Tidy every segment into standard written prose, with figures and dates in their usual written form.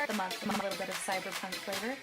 the month with a little bit of cyberpunk flavor.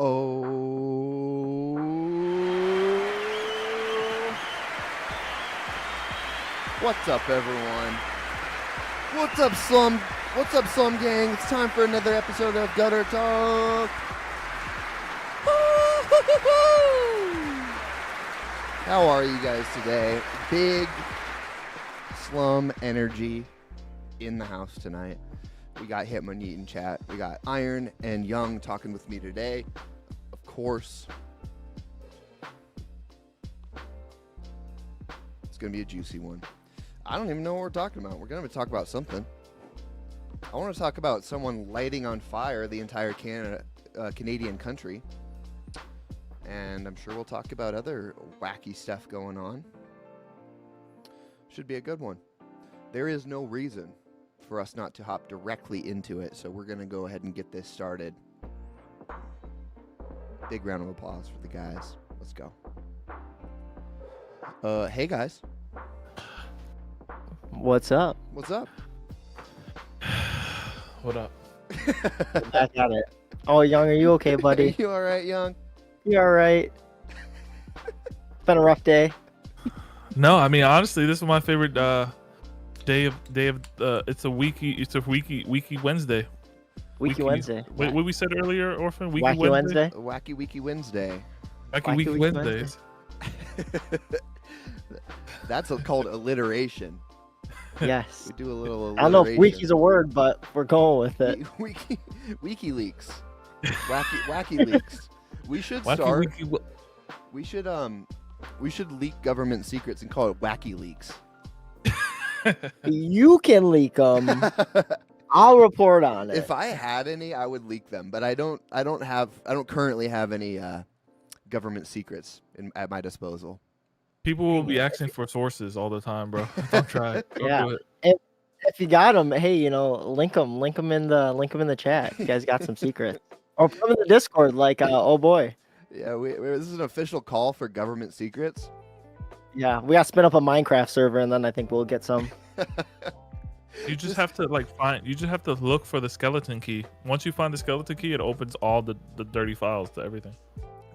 Oh. What's up, everyone? What's up, Slum? What's up, Slum Gang? It's time for another episode of Gutter Talk. How are you guys today? Big Slum energy in the house tonight. We got Hitmonite in chat. We got Iron and Young talking with me today. Of course. It's going to be a juicy one. I don't even know what we're talking about. We're going to talk about something. I want to talk about someone lighting on fire the entire Canadian country. And I'm sure we'll talk about other wacky stuff going on. Should be a good one. There is no reason for us not to hop directly into it, so we're going to go ahead and get this started. Big round of applause for the guys. Let's go. Hey guys, What's up? what's up? What up? Back at it. Oh, Young, are you okay, buddy? You all right, Young? You all right? It's been a rough day. No, I mean honestly, this is my favorite day of it's a weeky Wednesday. Weeky Wednesday. What we said earlier, Orphan? Wacky Wednesday. Wacky Weeky Wednesday. Wacky Wacky Weeky Weeky Wednesdays. That's called alliteration. Yes. We do a little alliteration. I don't know if weeky's a word, but we're going with it. WikiLeaks. Wacky leaks. We should start. We should leak government secrets and call it Wacky Leaks. You can leak them. I'll report on it. If I had any, I would leak them, but I don't currently have any government secrets at my disposal. People will be asking for sources all the time, bro. Don't try it. Don't Yeah. do it. If you got them, hey, link them in the chat. You guys got some secrets, or put them in the Discord. Like, oh boy. Yeah, this is an official call for government secrets. Yeah, we got to spin up a Minecraft server, and then I think we'll get some. You just have to you just have to look for the skeleton key. Once you find the skeleton key, it opens all the dirty files to everything.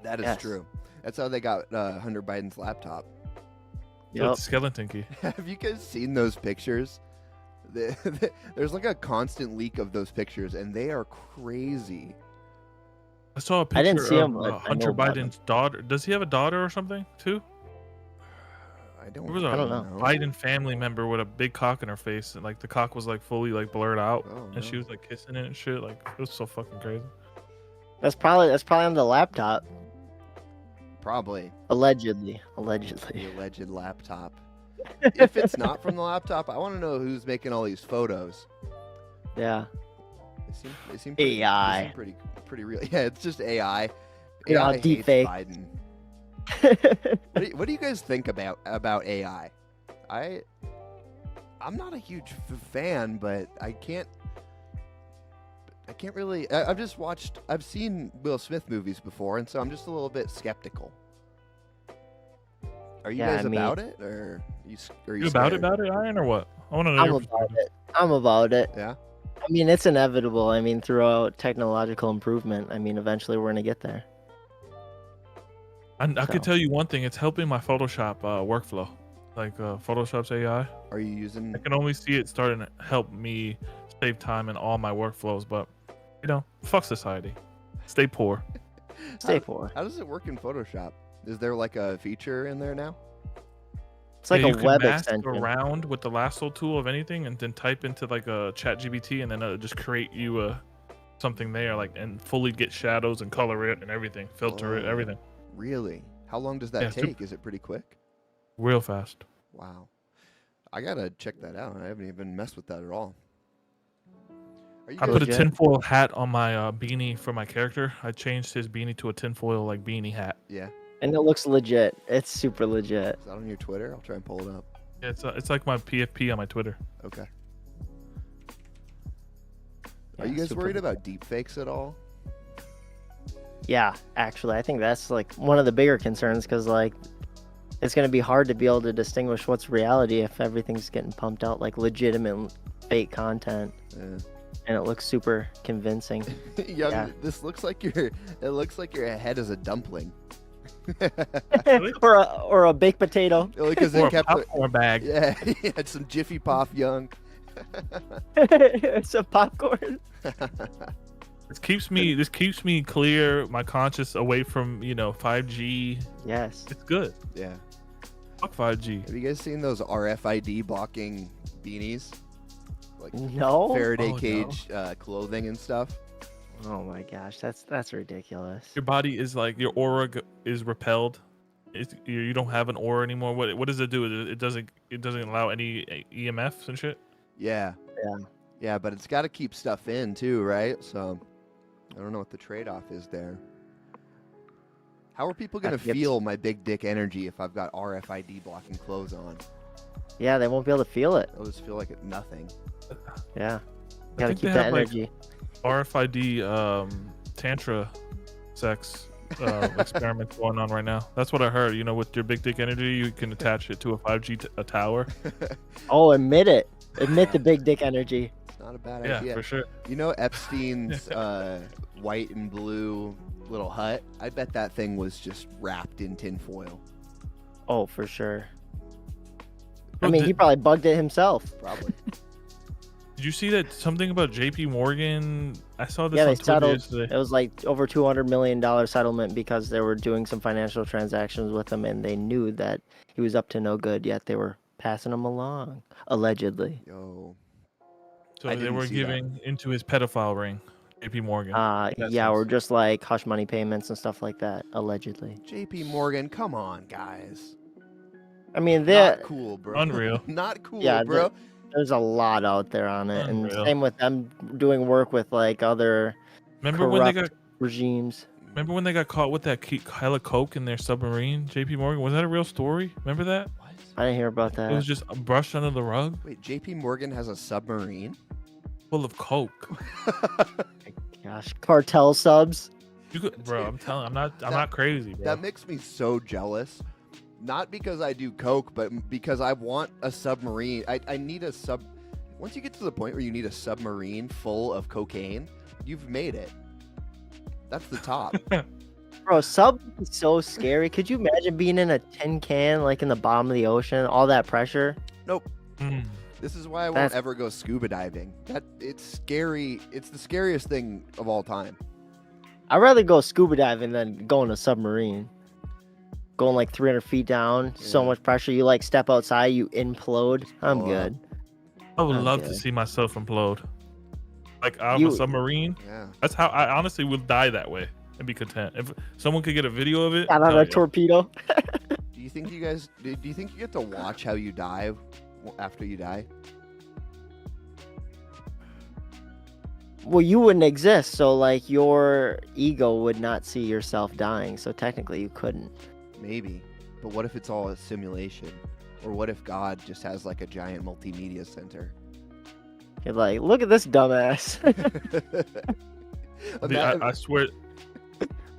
That is Yes. true. That's how they got Hunter Biden's laptop. So it's the skeleton key. Have you guys seen those pictures? There's like a constant leak of those pictures, and they are crazy. I saw a picture I didn't see him, of but I Hunter know about Biden's daughter. Does he have a daughter or something too? I don't. There was I don't a know. Biden family member with a big cock in her face, and like the cock was like fully like blurred out, Oh, and she no. was like kissing it and shit. Like it was so fucking crazy. That's probably on the laptop. Probably Allegedly. the alleged laptop. If it's not from the laptop, I want to know who's making all these photos. Yeah. They seem pretty, AI. They seem pretty real. Yeah, it's just AI. Yeah, AI hates deepfake. Biden. What do you guys think about AI? I'm not a huge fan, but I can't really. I've seen Will Smith movies before, and so I'm just a little bit skeptical. Are you Yeah, guys I mean- about it, or are you You about scared? it, Iron, or what? I want to know I'm your about perspective. it. I'm about it. Yeah. I mean, it's inevitable. I mean, throughout technological improvement, I mean, eventually we're going to get there. I So. could tell you one thing. It's helping my Photoshop workflow. Like Photoshop's AI. Are you using? I can only see it starting to help me save time in all my workflows, but fuck society. Stay poor. Stay poor. How does it work in Photoshop? Is there like a feature in there now? It's like Yeah, a you can web mask extension. around with the lasso tool of anything, and then type into like a chat GPT, and then it'll just create you something there, like, and fully get shadows and color it and everything, filter it, Oh. everything, Really? How long does that Yeah, take? Is it pretty quick? real fast. Wow. I gotta check that out. I haven't even messed with that at all. Are you I guys- put a Legit. tinfoil hat on my beanie for my character. I changed his beanie to a tinfoil like beanie hat. Yeah. And it looks legit. It's super legit. Is that on your Twitter? I'll try and pull it up. Yeah, it's like my PFP on my Twitter. Okay. Yeah, Are you guys super worried legit. about deepfakes at all? Yeah, actually, I think that's like one of the bigger concerns because like it's going to be hard to be able to distinguish what's reality if everything's getting pumped out like legitimate fake content Yeah. and it looks super convincing. Young, Yeah. this looks like your head is a dumpling. or a baked potato. Because Or they a kept popcorn bag. Yeah, he had some Jiffy Pop Young. It's a popcorn. This keeps me clear, my conscience away from 5G. Yes. It's good. Yeah. Fuck 5G. Have you guys seen those RFID blocking beanies? Like No. Faraday Oh, no. cage clothing and stuff. Oh my gosh, that's ridiculous. Your body is like your aura is repelled. You don't have an aura anymore. What does it do? It doesn't allow any EMFs and shit. Yeah. Yeah. Yeah, but it's got to keep stuff in too, right? So I don't know what the trade-off is there. How are people going to Yep. feel my big dick energy if I've got RFID blocking clothes on? Yeah, they won't be able to feel it. They'll just feel like it's nothing. Yeah. I Gotta think keep they that have, like, energy. RFID tantra sex experiments going on right now. That's what I heard. You know, with your big dick energy, you can attach it to a 5G a tower. Oh, admit it. Admit the big dick energy. It's not a bad Yeah, idea. for sure. You know Epstein's white and blue little hut? I bet that thing was just wrapped in tinfoil. Oh, for sure. Bro, I mean, he probably bugged it himself. Probably. Did you see that something about JP Morgan? I saw this Yeah, on they Twitter settled. yesterday. It was like over $200 million settlement because they were doing some financial transactions with him, and they knew that he was up to no good. Yet they were passing him along, allegedly. Yo. So I they didn't were see that. giving into his pedophile ring, JP Morgan. Yeah, or just like hush money payments and stuff like that, allegedly. JP Morgan, come on, guys. I mean, Not cool, bro. Unreal. Not cool, Yeah, bro. there's a lot out there on it, and Unreal. same with them doing work with like other Remember when they corrupt regimes. Remember when they got caught with that hella coke in their submarine? JP Morgan, was that a real story? Remember that? What? I didn't hear about that. It was just brushed under the rug, Wait, JP Morgan has a submarine? full of coke. Gosh, cartel subs. You could, bro. I'm telling. I'm not crazy, bro. That makes me so jealous. Not because I do coke, but because I want a submarine. I need a sub. Once you get to the point where you need a submarine full of cocaine, you've made it. That's the top. Bro, sub is so scary. Could you imagine being in a tin can, like in the bottom of the ocean, all that pressure? Nope. Mm. This is why I won't That's- ever go scuba diving. It's scary. It's the scariest thing of all time. I'd rather go scuba diving than go in a submarine. Going like 300 feet down, so Yeah. much pressure. You like step outside, you implode. I'm blow good. I would love Okay. to see myself implode, like out of You- a submarine. Yeah. That's how I honestly would die that way and be content. If someone could get a video of it, Got on hell a yeah. torpedo. Do you think you guys? Do you think you get to watch how you die after you die? Well, you wouldn't exist, so like your ego would not see yourself dying. So technically, you couldn't. Maybe. But what if it's all a simulation? Or what if God just has like a giant multimedia center? You're like, look at this dumbass. Dude, I swear,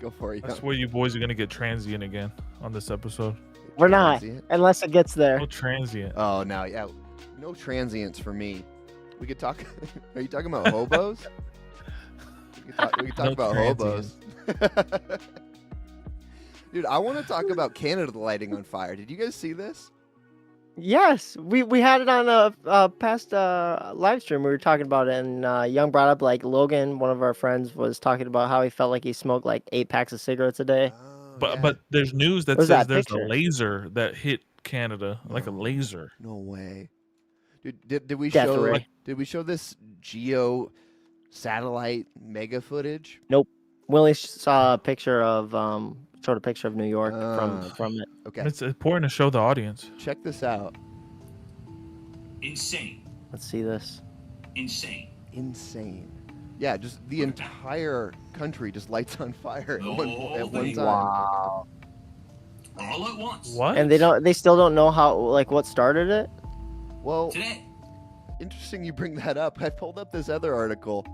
Go for it. I swear, you boys are gonna get transient again on this episode. We're not, Transient? unless it gets there. No transient. Oh no, yeah. No transients for me. We could talk. Are you talking about hobos? We could talk No about hobos. Dude, I want to talk about Canada lighting on fire. Did you guys see this? Yes, we had it on a past live stream. We were talking about it, and Young brought up like Logan, one of our friends, was talking about how he felt like he smoked like 8 packs of cigarettes a day. Oh, But yeah. but there's news that Where's says that there's picture? a laser that hit Canada, like a No. laser. No way. Dude, did we Death show ray. did we show this geo satellite mega footage? Willie saw a picture of showed a picture of New York Ah. from it. Okay, It's important to show the audience. check this out. Insane. Let's see this. Insane. Insane. Yeah, just the entire country just lights on fire at one thing. time. Wow. All at once. What? And they still don't know how like what started it. Well, Today. interesting you bring that up. I pulled up this other article.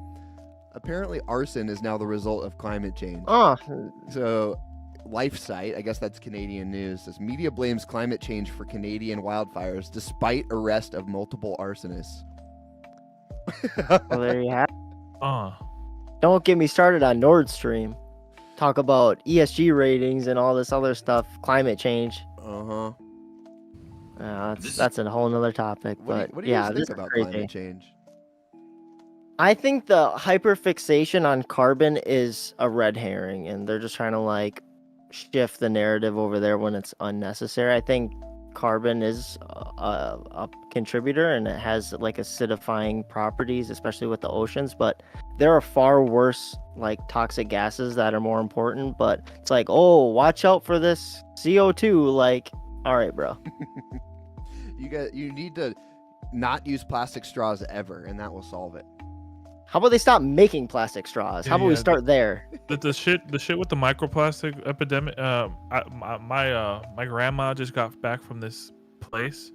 Apparently, arson is now the result of climate change. Oh, So, LifeSite, I guess that's Canadian news, says media blames climate change for Canadian wildfires despite arrest of multiple arsonists. well there you have. Don't get me started on Nord Stream. Talk about ESG ratings and all this other stuff. Climate change. Uh-huh. That's a whole nother topic. But What do you yeah, guys this think is about crazy. climate change? I think the hyperfixation on carbon is a red herring, and they're just trying to like shift the narrative over there when it's unnecessary. I think carbon is a contributor, and it has like acidifying properties, especially with the oceans. But there are far worse like toxic gases that are more important. But it's like, oh, watch out for this CO2. Like, all right, bro. You need to not use plastic straws ever, and that will solve it. How about they stop making plastic straws? How about we Yeah, start there? The shit with the microplastic epidemic. My grandma just got back from this place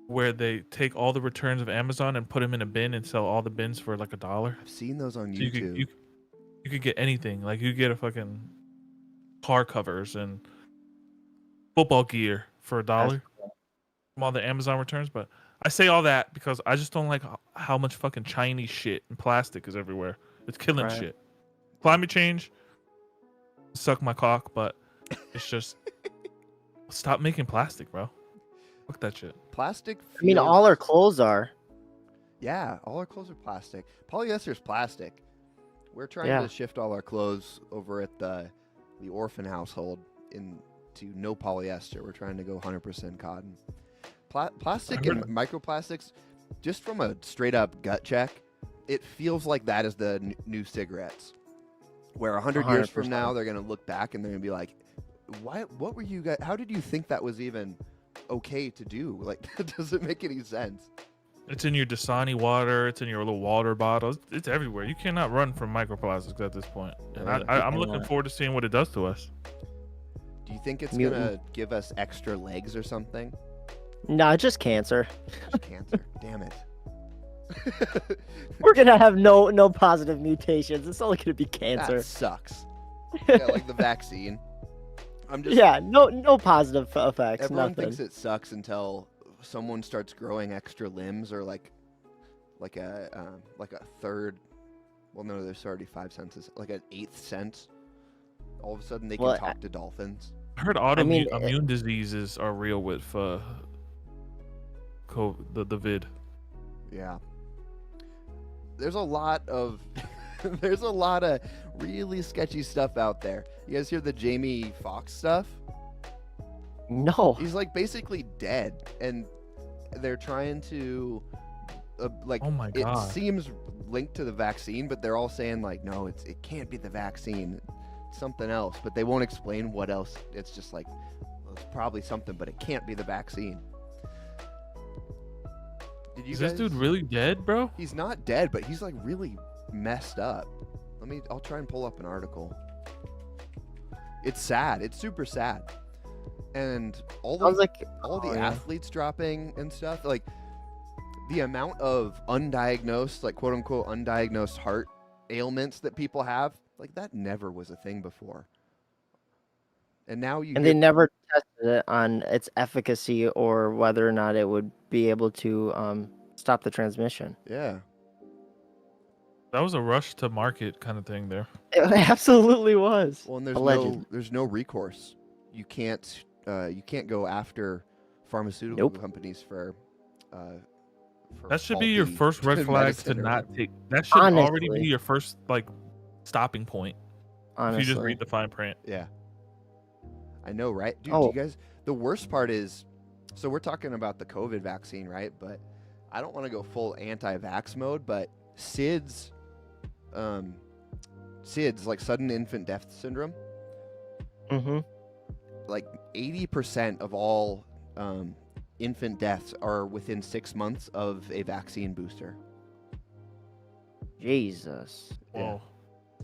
where they take all the returns of Amazon and put them in a bin and sell all the bins for like $1. I've seen those on So YouTube. you could get anything. Like you get a fucking car covers and football gear for $1 from all the Amazon returns. But I say all that because I just don't like how much fucking Chinese shit and plastic is everywhere. It's killing Right. shit. Climate change, suck my cock, but it's just stop making plastic, bro. Fuck that shit. Plastic. I mean, all our clothes are. Yeah, all our clothes are plastic. Polyester is plastic. We're trying Yeah. to shift all our clothes over at the orphan household into no polyester. We're trying to go 100% cotton. Plastic and microplastics, just from a straight up gut check, it feels like that is the new cigarettes. Where 100 years from 100%. now, they're going to look back and they're going to be like, what were you guys, how did you think that was even okay to do? Like, that doesn't make any sense. It's in your Dasani water. It's in your little water bottles. It's everywhere. You cannot run from microplastics at this point. And I'm looking forward to seeing what it does to us. Do you think it's going to give us extra legs or something? No, just cancer. Just cancer. Damn it. We're gonna have no positive mutations. It's only gonna be cancer. That sucks. Yeah, like the vaccine. No positive effects. Everyone Nothing. thinks it sucks until someone starts growing extra limbs or like a third. Well, no, there's already 5 senses. Like an 8th sense. All of a sudden, they can talk to dolphins. I heard autoimmune diseases are real with COVID, the vid. Yeah. There's a lot of really sketchy stuff out there. You guys hear the Jamie Foxx stuff? No. He's like basically dead, and they're trying to Oh my it God. seems linked to the vaccine, but they're all saying like, no, it can't be the vaccine, it's something else, but they won't explain what else. It's just like, well, it's probably something, but it can't be the vaccine. Is this dude really dead, bro? He's not dead, but he's like really messed up. I'll try and pull up an article. It's sad. It's super sad. And all the athletes dropping and stuff, like the amount of undiagnosed, like quote unquote undiagnosed heart ailments that people have, like that never was a thing before. And now they never tested it on its efficacy or whether or not it would be able to stop the transmission. Yeah. That was a rush to market kind of thing there. It absolutely was. Well, and there's no recourse. You can't go after pharmaceutical companies for that should be your first red flag to not take. That should already be your first stopping point. Honestly. If you just read the fine print. Yeah. I know, right? Dude, you guys, the worst part is, so we're talking about the COVID vaccine, right? But I don't want to go full anti-vax mode, but SIDS, like sudden infant death syndrome, like 80% of all infant deaths are within 6 months of a vaccine booster. Jesus. Yeah.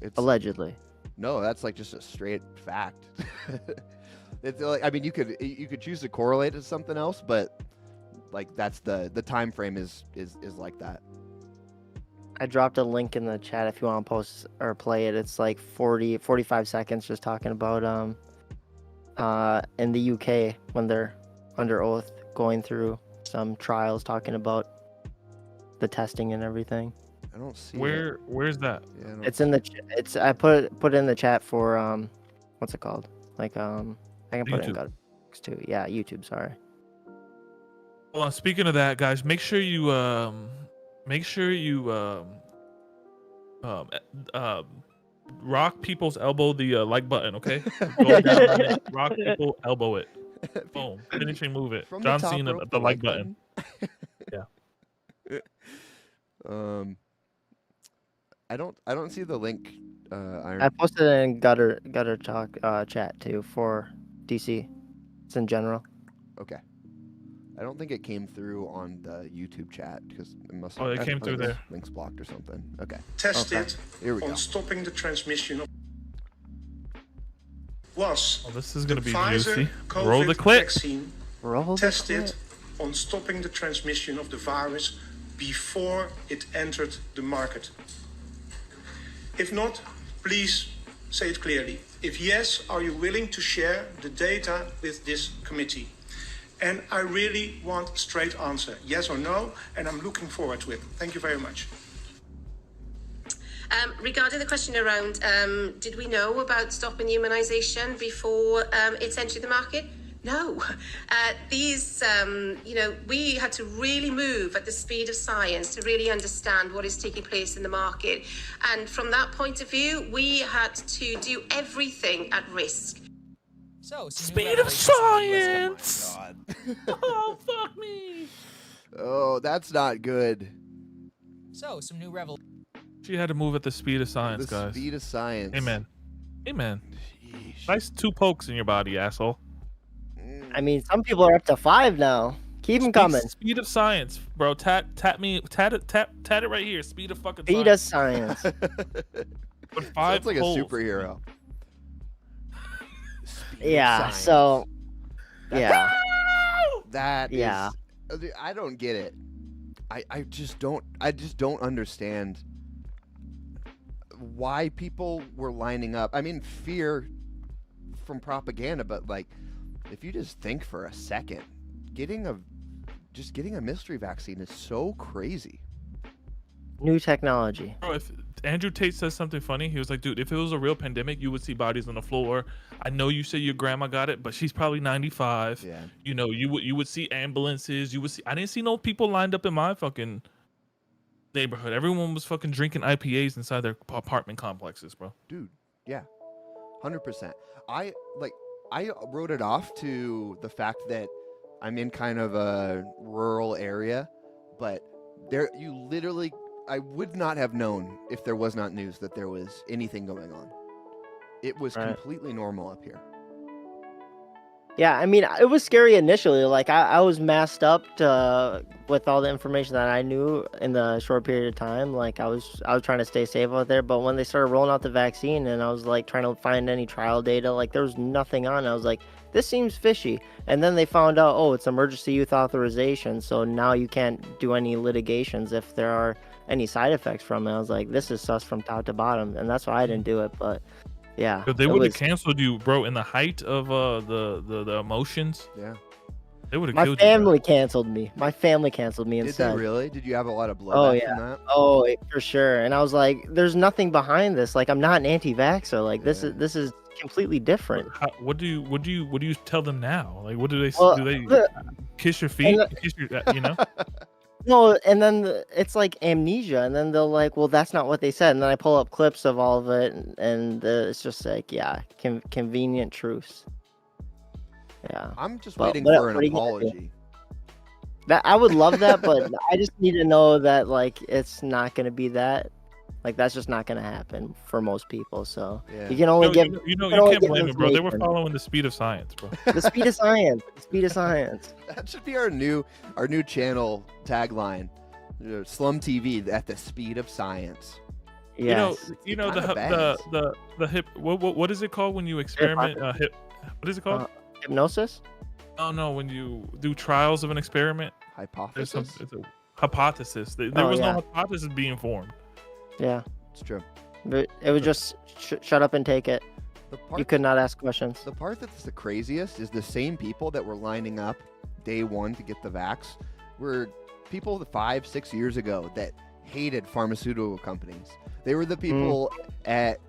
It's allegedly. No, that's like just a straight fact. It's like, I mean, you could choose to correlate it to something else, but like that's the time frame is like that. I dropped a link in the chat if you want to post or play it. It's like 45 seconds just talking about in the UK when they're under oath going through some trials talking about the testing and everything. I don't see where's that? Yeah, it's in the I put it in the chat for what's it called? Like I can put it in guttertalk too. Yeah, YouTube, sorry. Well, speaking of that, guys, make sure you rock people's elbow the like button, okay? Go down on it, rock people elbow it. Boom. Finishing move it. From John the top Cena rope, the like button. Yeah. I don't see the link. I posted it in gutter talk chat too for DC. It's in general. Okay. I don't think it came through on the YouTube chat because it must. Oh, it came through there. Links blocked or something. Okay. Tested Here we go. on stopping the transmission of was this is gonna be Pfizer juicy. COVID Roll the clip. vaccine tested on stopping the transmission of the virus before it entered the market. If not, please say it clearly. If yes, are you willing to share the data with this committee? And I really want a straight answer, yes or no, and I'm looking forward to it. Thank you very much. Regarding the question around, did we know about stopping humanisation before its entry the market? No. We had to really move at the speed of science to really understand what is taking place in the market. And from that point of view, we had to do everything at risk. So, Speed of science! Oh my God. Oh, fuck me! Oh, that's not good. So, some new revel. She had to move at the speed of science, The guys. speed of science. Amen. Amen. Sheesh. Nice 2 pokes in your body, asshole. I mean, some people are up to 5 now. Keep them coming. Speed of science, bro. Tat it right here. Speed of fucking Speed of science. science. But 5 Sounds like poles. a superhero. Speed of Yeah. science. So. Yeah. That is. Yeah. I don't get it. I just don't understand why people were lining up. I mean, fear from propaganda, but like, if you just think for a second, getting a mystery vaccine is so crazy. New technology. Bro, if Andrew Tate says something funny, he was like, dude, if it was a real pandemic, you would see bodies on the floor. I know you say your grandma got it, but she's probably 95. Yeah. You know, you would see ambulances. I didn't see no people lined up in my fucking neighborhood. Everyone was fucking drinking IPAs inside their apartment complexes, bro. Dude, yeah. 100%. I wrote it off to the fact that I'm in kind of a rural area, but I would not have known if there was not news that there was anything going on. It was Right. completely normal up here. Yeah, I mean, it was scary initially. Like, I was masked up with all the information that I knew in the short period of time. Like, I was trying to stay safe out there. But when they started rolling out the vaccine, and I was like trying to find any trial data, like there was nothing on. I was like, this seems fishy. And then they found out, oh, it's emergency use authorization, so now you can't do any litigations if there are any side effects from it. I was like, this is sus from top to bottom, and that's why I didn't do it. But yeah, But they it would have was- canceled you, bro, in the height of the emotions. Yeah. They would have My killed family canceled me. My family canceled me Did instead. they really? Did you have a lot of Oh, blowback yeah. from that? Oh, for sure. And I was like, "There's nothing behind this. Like, I'm not an anti-vaxxer. Like, this Yeah. is completely different." you. What do you tell them now? Like, what do they Well, do? They the- kiss your feet? and Kiss your, you know? No, and then it's like amnesia, and then they'll like, "Well, that's not what they said." And then I pull up clips of all of it, and it's just like, yeah, convenient truths. Yeah, I'm just Well, waiting what- for an what are you gonna do? apology. that I would love that, but I just need to know that like it's not gonna be that. Like, that's just not gonna happen for most people. So Yeah. you can only No, get you can can't only get blame it, bro. They were information. following the speed of science, bro. the speed of science. The speed of science. That should be our new channel tagline. Slum TV at the speed of science. Yes. You know kinda the hip. What is it called when you experiment? What is it called? Hypnosis. Oh no, when you do trials of an experiment. There's some Hypothesis. it's a hypothesis. There Oh, was yeah. no hypothesis being formed. Yeah. It's true. But it was just shut up and take it. The You part, could not ask questions. the part that's the craziest is the same people that were lining up day one to get the vax were people 5-6 years ago that hated pharmaceutical companies. They were the people at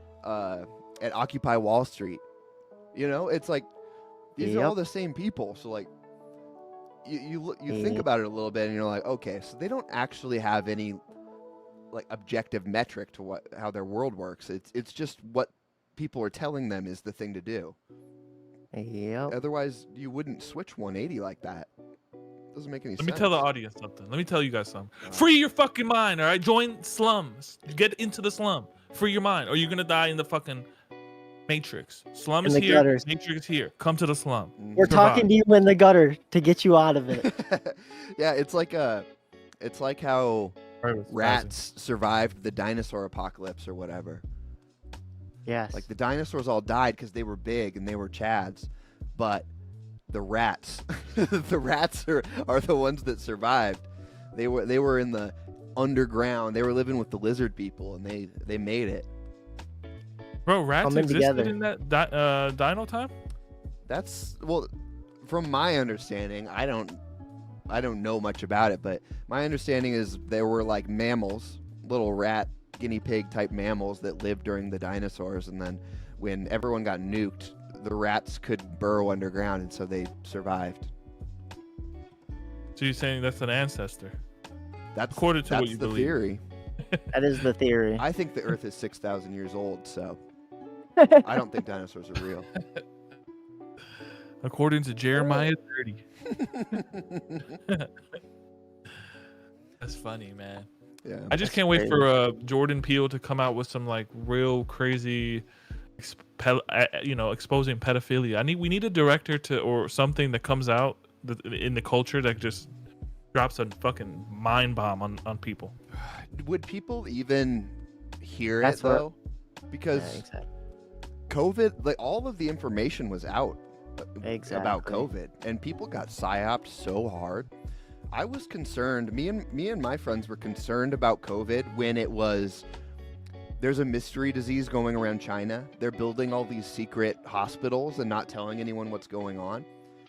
Occupy Wall Street. You know, it's like these are Yep. all the same people. So like you think Yep. about it a little bit and you're like, okay, so they don't actually have any like objective metric to how their world works. It's just what people are telling them is the thing to do. Yep. Otherwise, you wouldn't switch 180 like that. Doesn't make any Let sense. me tell the audience something. Let me tell you guys something. Free your fucking mind, all right? Join slums. Get into the slum. Free your mind, or you're gonna die in the fucking Matrix. Slum In is the here. gutters. Matrix is here. Come to the slum. We're Survive. talking to you in the gutter to get you out of it. Yeah, it's like how Right, it's rats survived the dinosaur apocalypse or whatever. Yes. Like the dinosaurs all died because they were big and they were chads, but the rats, the rats are the ones that survived. They were in the underground. They were living with the lizard people, and they made it. Bro, rats coming existed together. in that dino time? That's well, from my understanding, I don't know much about it, but my understanding is there were like mammals, little rat, guinea pig type mammals that lived during the dinosaurs, and then when everyone got nuked, the rats could burrow underground, and so they survived. So you're saying that's an ancestor? That's According to what that's you the believe. theory. That is the theory. I think the Earth is 6,000 years old, so I don't think dinosaurs are real. According to Jeremiah 30. That's funny, man. Yeah. I just can't wait for Jordan Peele to come out with some like real crazy, exposing pedophilia. We need a director or something that comes out in the culture that just drops a fucking mind bomb on people. Would people even hear That's it though? Because Yeah, exactly. COVID, like all of the information was out about Exactly. COVID, and people got psyoped so hard. I was concerned. Me and my friends were concerned about COVID when it was. There's a mystery disease going around China. They're building all these secret hospitals and not telling anyone what's going on.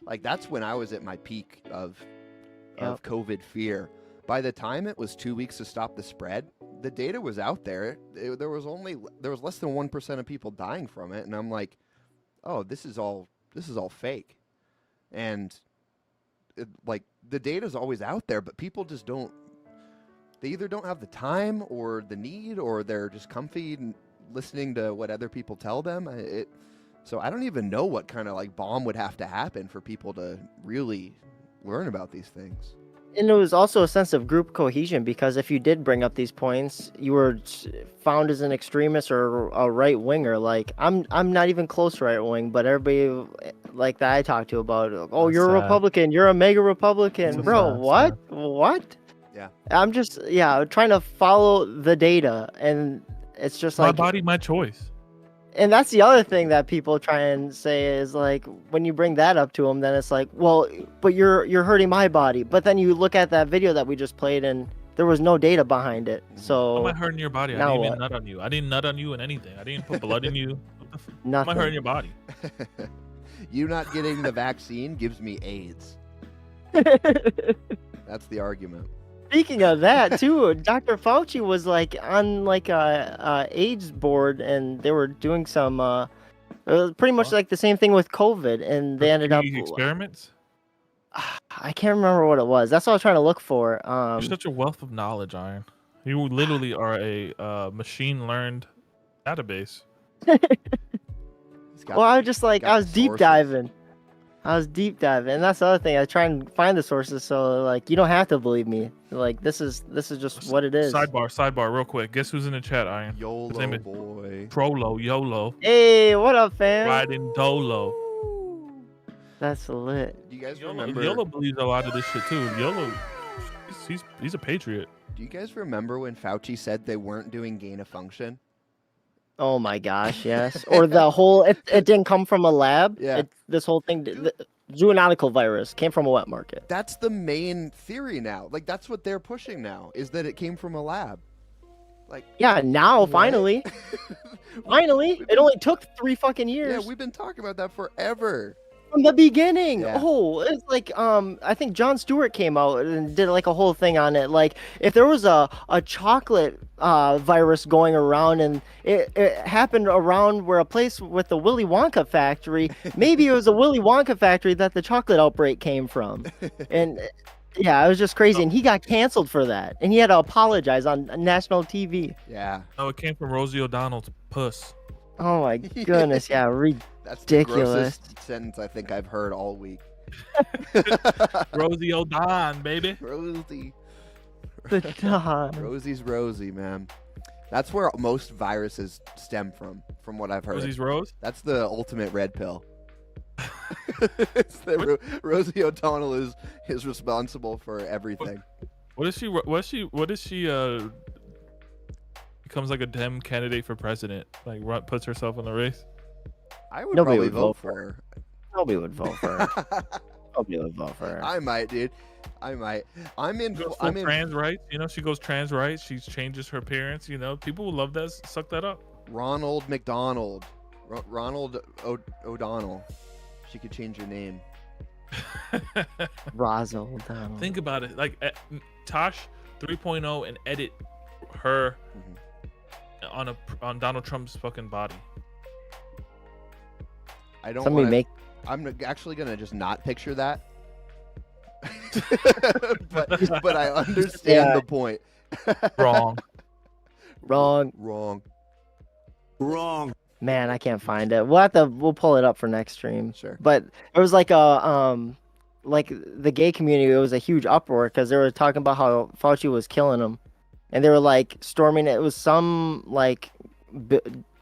Like that's when I was at my peak of COVID fear. By the time it was 2 weeks to stop the spread, the data was out there. There was less than 1% of people dying from it, and I'm like, oh, this is all fake. And like the data's always out there, but people just don't. They either don't have the time or the need, or they're just comfy and listening to what other people tell them. So I don't even know what kind of like bomb would have to happen for people to really learn about these things. And it was also a sense of group cohesion, because if you did bring up these points, you were found as an extremist or a right winger. Like I'm not even close to right wing, but everybody like that I talked to about, oh, That's you're a sad. Republican, you're a mega Republican, That's bro. sad, What? sad. What? Yeah. I'm just trying to follow the data, and it's just My like body, my choice. And that's the other thing that people try and say is like, when you bring that up to them, then it's like, well, but you're hurting my body. But then you look at that video that we just played, and there was no data behind it. How So am I hurting your body? I now didn't even what? nut on you. I didn't nut on you in anything. I didn't put blood in you. What the am I nothing. hurting your body? You not getting the vaccine gives me AIDS. That's the argument. Speaking of that too, Dr. Fauci was like on like a AIDS board, and they were doing some pretty much like the same thing with COVID, and they ended up experiments. I can't remember what it was. That's what I was trying to look for. You're such a wealth of knowledge, Iron. You literally are a machine learned database. Well, I was just like, got I was the deep sources. diving. And that's the other thing. I try and find the sources, so like you don't have to believe me. Like this is just what it is. Sidebar, real quick. Guess who's in the chat, Iron? His name YOLO is boy. Trollo, YOLO, Hey, what up, fam? riding Dolo. That's lit. Do you guys YOLO, remember? YOLO believes a lot of this shit too. YOLO, he's a patriot. Do you guys remember when Fauci said they weren't doing gain of function? Oh my gosh, yes. Or the whole it didn't come from a lab. Yeah. This whole thing, the zoonotic virus came from a wet market. That's the main theory now. Like that's what they're pushing now, is that it came from a lab. Like Yeah, now What? finally, it only took 3 fucking years. yeah, we've been talking about that forever. From the beginning. Yeah. Oh, it's like I think Jon Stewart came out and did like a whole thing on it. Like if there was a chocolate virus going around, and it happened around where a place with the Willy Wonka factory, maybe it was a Willy Wonka factory that the chocolate outbreak came from. And yeah, it was just crazy, and he got canceled for that, and he had to apologize on national TV. Yeah. No, it came from Rosie O'Donnell's puss. Oh my goodness, yeah, That's the ridiculous. grossest sentence I think I've heard all week. Rosie O'Don, baby. Rosie. The dawn. Rosie's Rosie, man. That's where most viruses stem from what I've heard. Rosie's Rose. That's the ultimate red pill. It's Rosie O'Donnell is responsible for everything. What is she becomes like a Dem candidate for president? Like puts herself in the race. I would Nobody probably would vote for her. Nobody would vote for her. Nobody would vote for her. I might, dude. I might. I'm in. She goes I'm full in. trans rights. You know, she goes trans rights. She changes her appearance. You know, people will love that. Suck that up. Ronald McDonald. Ronald O'Donnell. She could change her name. Razzle O'Donnell. Think about it. Like Tosh 3.0 and edit her on Donald Trump's fucking body. I don't Somebody wanna, make. I'm actually gonna just not picture that. but I understand the point. Wrong. Wrong. Wrong. Man, I can't find it. We'll pull it up for next stream. Sure. But it was like like the gay community, it was a huge uproar because they were talking about how Fauci was killing them, and they were like storming it. It was some like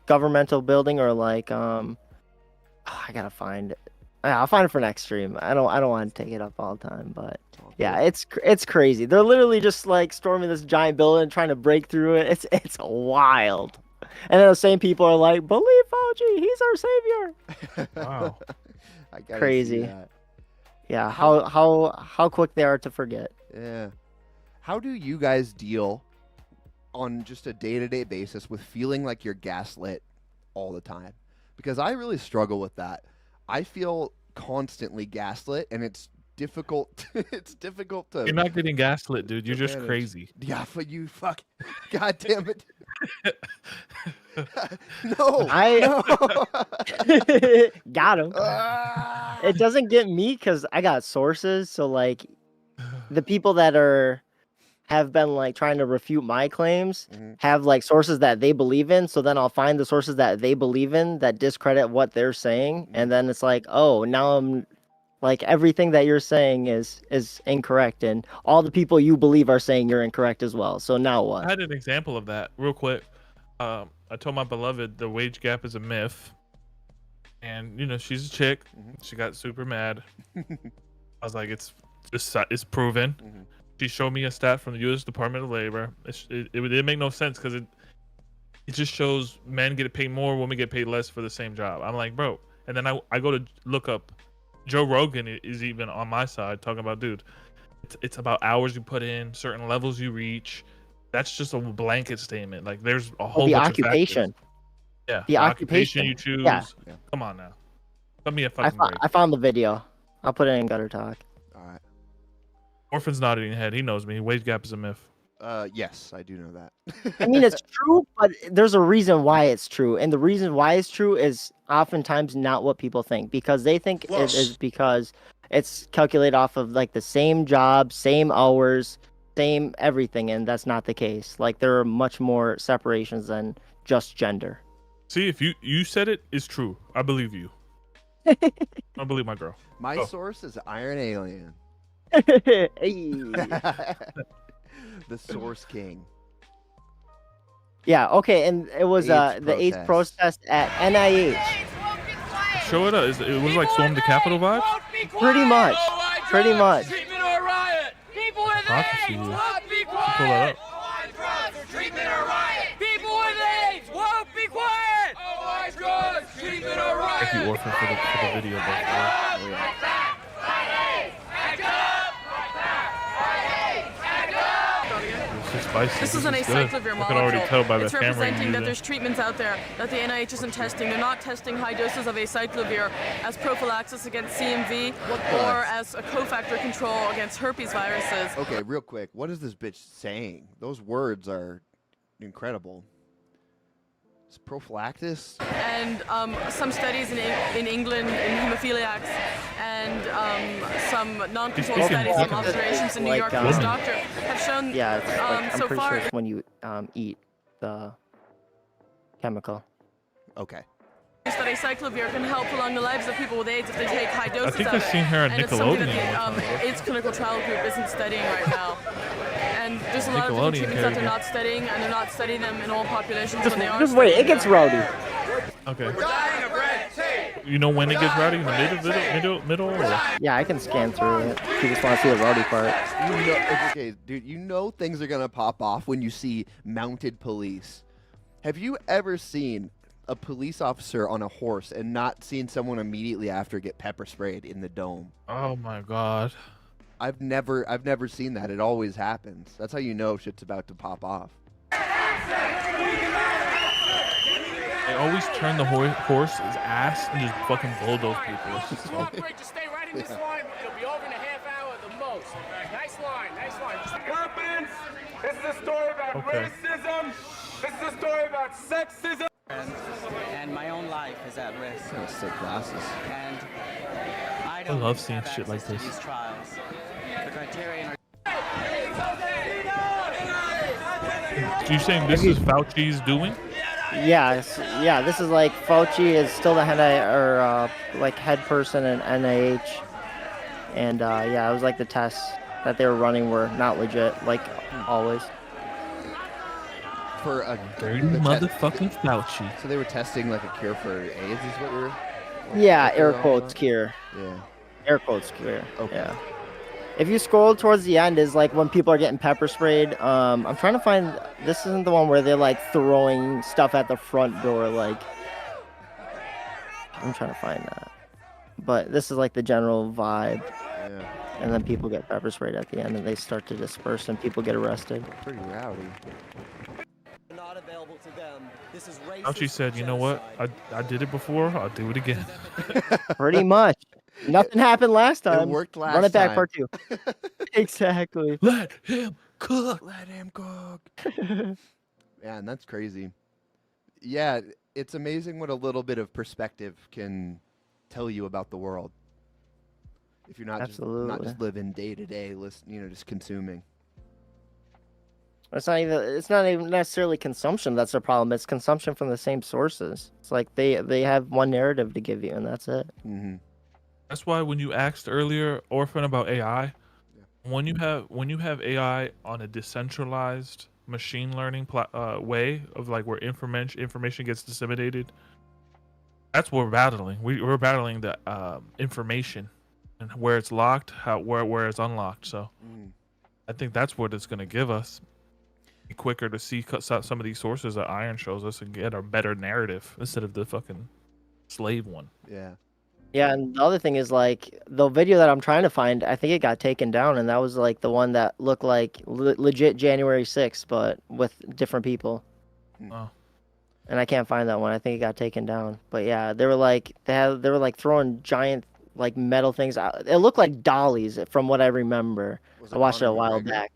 governmental building or like I gotta find it. I'll find it for next stream. I don't want to take it up all the time, but yeah, it's crazy. They're literally just like storming this giant building, trying to break through it. It's wild. And then the same people are like, "Believe Fauci, he's our savior." Wow. I gotta Crazy. see that. Yeah, how quick they are to forget. Yeah. How do you guys deal on just a day-to-day basis with feeling like you're gaslit all the time? Because I really struggle with that. I feel constantly gaslit, and it's difficult. It's difficult to. You're not getting gaslit, dude. You're just manage. crazy. Yeah, but you fuck. God damn it. No. Got him. It doesn't get me because I got sources. So like, the people that have been like trying to refute my claims have like sources that they believe in. So then I'll find the sources that they believe in that discredit what they're saying, and then it's like, oh, now I'm like everything that you're saying is incorrect, and all the people you believe are saying you're incorrect as well. So now I what? had an example of that real quick. I told my beloved the wage gap is a myth, and you know she's a chick. She got super mad. I was like, it's proven. She showed me a stat from the U.S. Department of Labor. It didn't make no sense because it just shows men get paid more, women get paid less for the same job. I'm like, bro. And then I go to look up. Joe Rogan is even on my side talking about, dude, it's about hours you put in, certain levels you reach. That's just a blanket statement. Like there's a whole bunch occupation. of factors. Yeah, The occupation occupation you choose. Yeah. Come on now. Let me a fucking break. I found the video. I'll put it in Gutter Talk. All right. Orphan's nodding his head. He knows me. Wage gap is a myth. Yes, I do know that. I mean, it's true, but there's a reason why it's true. And the reason why it's true is oftentimes not what people think, because they think it is because it's calculated off of like the same job, same hours, same everything. And that's not the case. Like there are much more separations than just gender. See, if you said it is true, I believe you. I believe my girl. My source is Iron Alien. The Source King. Yeah, okay, and it was the AIDS protest at NIH. Show it up. It was like Storm the Capitol vibes? Pretty much. Pretty much. Prophecy. Pull that up. Treatment or riot. People with AIDS won't be quiet. Oh, drugs, treatment or riot. Thank you, Orphan, for the video. This is an acyclovir molecule. I can already tell by the it's camera representing that using. there's treatments out there that the NIH isn't testing. They're not testing high doses of acyclovir as prophylaxis against CMV or as a cofactor control against herpes viruses. Okay, real quick. What is this bitch saying? Those words are incredible. It's prophylactis? And some studies in England in hemophiliacs and some non-controlled studies, some observations in New York from this doctor have shown I'm so pretty far sure it's when you eat the chemical. Okay. that acyclovir can help prolong the lives of people with AIDS if they take high doses I think of I've it. seen her at And it's something Nickelodeon that one time. the AIDS clinical trial group isn't studying right now. And there's a lot of different Nickelodeon treatments that they're character. not studying, and they're not studying them in all populations when they are Just wait, it studying gets them. rowdy. Okay. We're dying of red tape. You know when it gets rowdy? In the middle? Or? Yeah, I can scan through it. If you just want to see the rowdy part. You know, okay, dude, you know things are going to pop off when you see mounted police. Have you ever seen a police officer on a horse and not seen someone immediately after get pepper sprayed in the dome? Oh my god. I've never seen that. It always happens. That's how you know shit's about to pop off. They always turn the horse's ass and just fucking bulldoze people. It's just so- Cooperate, just stay right in this line. It'll be over in a half hour at the most. Nice line, nice line. Confidence. This is a story about racism. This is a story about sexism. And my own life is at risk. Kind of sick glasses. And I don't love seeing have shit like access to this. these trials. The criterion are So you're saying this is Fauci's doing? Yeah, yeah. This is like Fauci is still the head like head person in NIH, and yeah, it was like the tests that they were running were not legit, like always. For a Dirty motherfucking Fauci. So they were testing like a cure for AIDS, is what you're. Yeah, air all quotes about? cure. Yeah. Air quotes cure. Okay. Yeah. If you scroll towards the end, is like when people are getting pepper sprayed. I'm trying to find. This isn't the one where they're like throwing stuff at the front door. Like, I'm trying to find that. But this is like the general vibe. Yeah. And then people get pepper sprayed at the end, and they start to disperse, and people get arrested. Pretty rowdy. Not available to them. This is Fauci said, you know what? I did it before. I'll do it again. Pretty much. Nothing happened last time. It worked last Run it back, time. part 2. Exactly. Let him cook. Let him cook. Man, that's crazy. Yeah, it's amazing what a little bit of perspective can tell you about the world. If you're not Absolutely. just living day to day, just consuming. It's not even necessarily consumption that's the problem. It's consumption from the same sources. It's like they have one narrative to give you, and that's it. Mm-hmm. That's why when you asked earlier, Orphan, about AI, when you have AI on a decentralized machine learning way of like where information gets disseminated, that's what we're battling. We're battling the information and where it's locked, where it's unlocked. So I think that's what it's gonna give us. Be quicker to see some of these sources that Iron shows us and get a better narrative instead of the fucking slave one. Yeah. Yeah, and the other thing is like the video that I'm trying to find, I think it got taken down, and that was like the one that looked like legit January 6th, but with different people. Oh. And I can't find that one. I think it got taken down. But yeah, they were like throwing giant like metal things out. It looked like dollies from what I remember. I watched it a while back.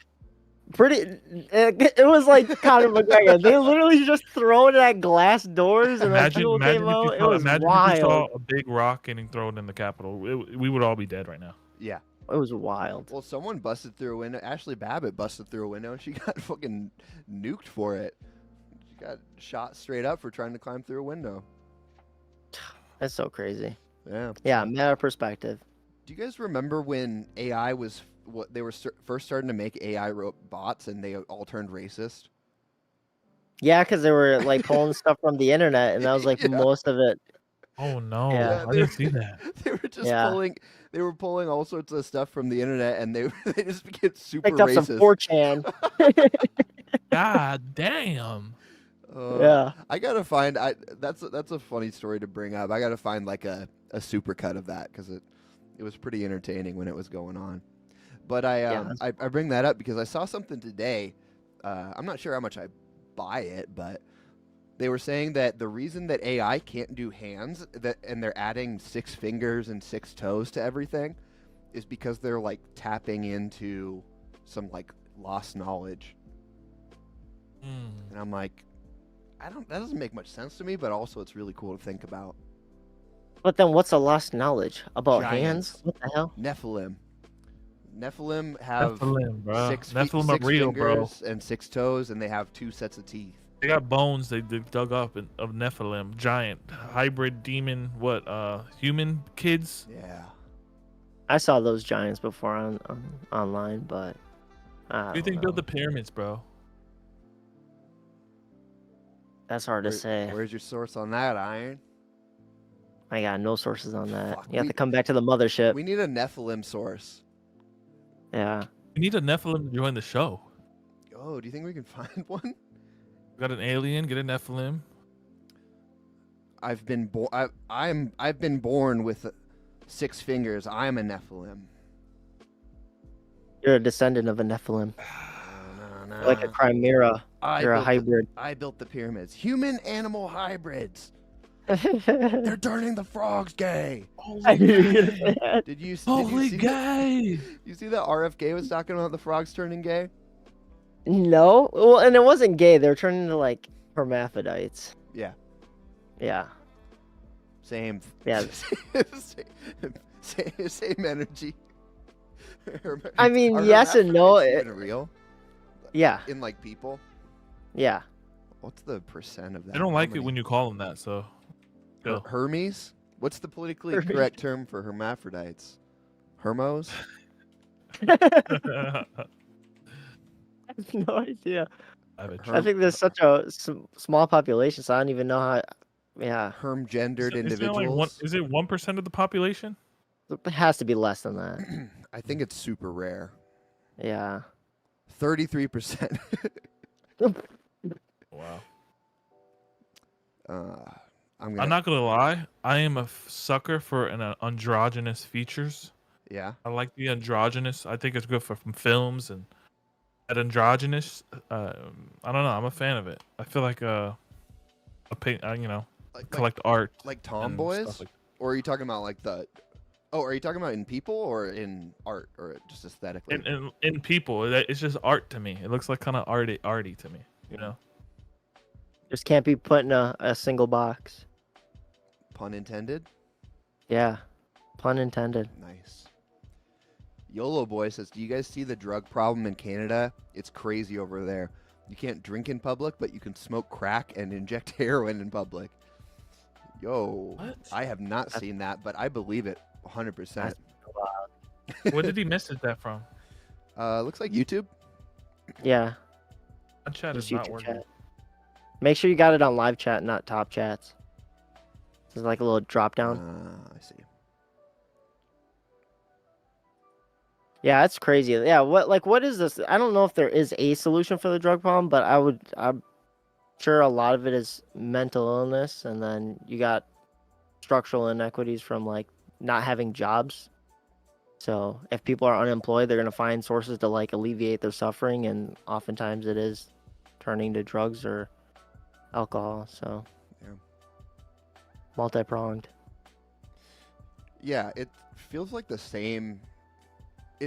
It was like Conor McGregor. They literally just throwing it at glass doors, and Imagine people came out. It was if you wild. saw a big rock getting thrown in the Capitol. We would all be dead right now. Yeah. It was wild. Well, someone busted through a window. Ashley Babbitt busted through a window, and she got fucking nuked for it. She got shot straight up for trying to climb through a window. That's so crazy. Yeah. Yeah, matter of perspective. Do you guys remember when AI was what they were first starting to make AI bots, and they all turned racist? Yeah, because they were like pulling stuff from the internet, and that was like Yeah. most of it. Oh no, Yeah. I didn't see that. They were just Yeah. pulling all sorts of stuff from the internet, and they just became super Picked up racist. some 4chan. God damn. Yeah. I gotta find. That's a funny story to bring up. I gotta find like a supercut of that because it was pretty entertaining when it was going on. But I bring that up because I saw something today. I'm not sure how much I buy it, but they were saying that the reason that AI can't do hands and they're adding 6 fingers and 6 toes to everything is because they're like tapping into some like lost knowledge. And I'm like, that doesn't make much sense to me, but also it's really cool to think about. But then what's a lost knowledge about Giants. hands? What the hell? Nephilim. Nephilim have Nephilim, bro. 6 Nephilim are real, bro. fingers and 6 toes, and they have 2 sets of teeth. They got bones they dug up of Nephilim, giant hybrid demon, human kids. Yeah. I saw those giants before online, but Who do you think built the pyramids, bro? that's hard to say. Where's your source on that, Iron? I got no sources on that. Fuck, You have to come back to the mothership. We need a Nephilim source. Yeah. We need a Nephilim to join the show. Oh, do you think we can find one? Got an alien, get a Nephilim. I've been born with 6 fingers. I'm a Nephilim. You're a descendant of a Nephilim. No. Like a chimera. You're a hybrid. I built the pyramids. Human-animal hybrids. They're turning the frogs gay. Did you see gay? You see that RFK was talking about the frogs turning gay? No, well, and it wasn't gay. They were turning into like hermaphrodites. Yeah. Yeah. Same. Yeah. same energy. I mean, Are yes and no. hermaphrodites even real? Yeah. In like people? Yeah. What's the percent of that? I don't like it when you call them that. So. Go. Hermes? What's the politically Hermes. correct term for hermaphrodites? Hermos? I have no idea. I think there's such a small population, so I don't even know how. Yeah. Herm-gendered Is individuals. it 1% of the population? It has to be less than that. I think it's super rare. Yeah. 33%. Wow. I'm not gonna lie. I am a sucker for an androgynous features. Yeah. I like the androgynous. I think it's good for from films and that androgynous. I don't know. I'm a fan of it. I feel like collect art. Like tomboys? Or are you talking about like the? Oh, are you talking about in people or in art or just aesthetically? In people, it's just art to me. It looks like kind of arty to me. You know. Just can't be put in a single box. Pun intended? Yeah. Pun intended. Nice. YOLO Boy says, do you guys see the drug problem in Canada? It's crazy over there. You can't drink in public, but you can smoke crack and inject heroin in public. Yo, what? I have not seen that, but I believe it 100%. Where did he message that from? Looks like YouTube. Yeah. My chat is Just not YouTube working. chat. Make sure you got it on live chat, not top chats. There's like a little drop down. I see. Yeah, it's crazy. Yeah, what is this? I don't know if there is a solution for the drug problem, but I'm sure a lot of it is mental illness, and then you got structural inequities from like not having jobs. So if people are unemployed, they're gonna find sources to like alleviate their suffering, and oftentimes it is turning to drugs or alcohol. So yeah, multi-pronged. Yeah, it feels like the same.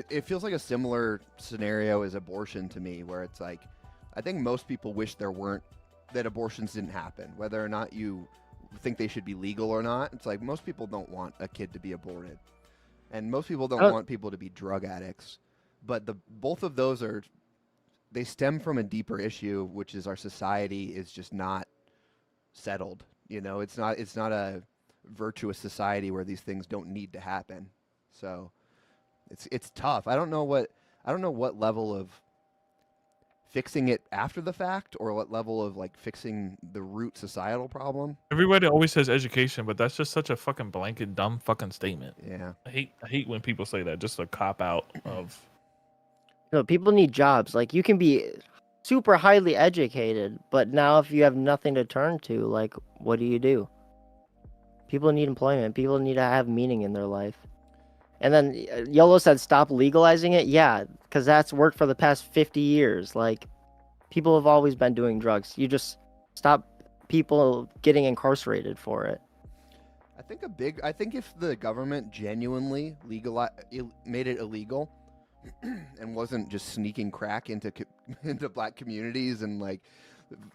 It feels like a similar scenario as abortion to me, where it's like, I think most people wish that abortions didn't happen, whether or not you think they should be legal or not. It's like most people don't want a kid to be aborted, and most people don't want people to be drug addicts. But both of those they stem from a deeper issue, which is our society is just not settled. You know, it's not a virtuous society where these things don't need to happen. So it's tough. I don't know what level of fixing it after the fact or what level of like fixing the root societal problem. Everybody always says education, but that's just such a fucking blanket dumb fucking statement. Yeah. I hate when people say that, just a cop out of. No, people need jobs. Like, you can be super highly educated, but now if you have nothing to turn to, like, what do? People need employment. People need to have meaning in their life. And then YOLO said stop legalizing it. Yeah, because that's worked for the past 50 years. Like, people have always been doing drugs. You just stop people getting incarcerated for it. I think if the government genuinely made it illegal and wasn't just sneaking crack into black communities and like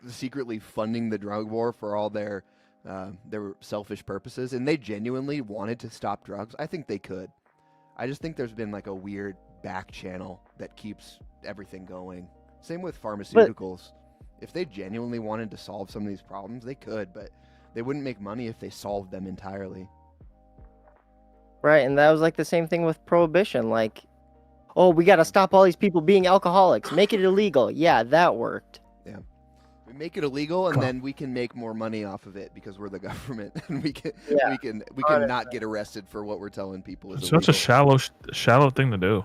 secretly funding the drug war for all their selfish purposes, and they genuinely wanted to stop drugs, I think they could. I just think there's been like a weird back channel that keeps everything going. Same with pharmaceuticals. If they genuinely wanted to solve some of these problems, they could, but they wouldn't make money if they solved them entirely. Right, and that was like the same thing with prohibition. Like, oh, we got to stop all these people being alcoholics. Make it illegal. Yeah, that worked. Yeah. We make it illegal, and then we can make more money off of it because we're the government, and we can not get arrested for what we're telling people is Such illegal. a shallow thing to do.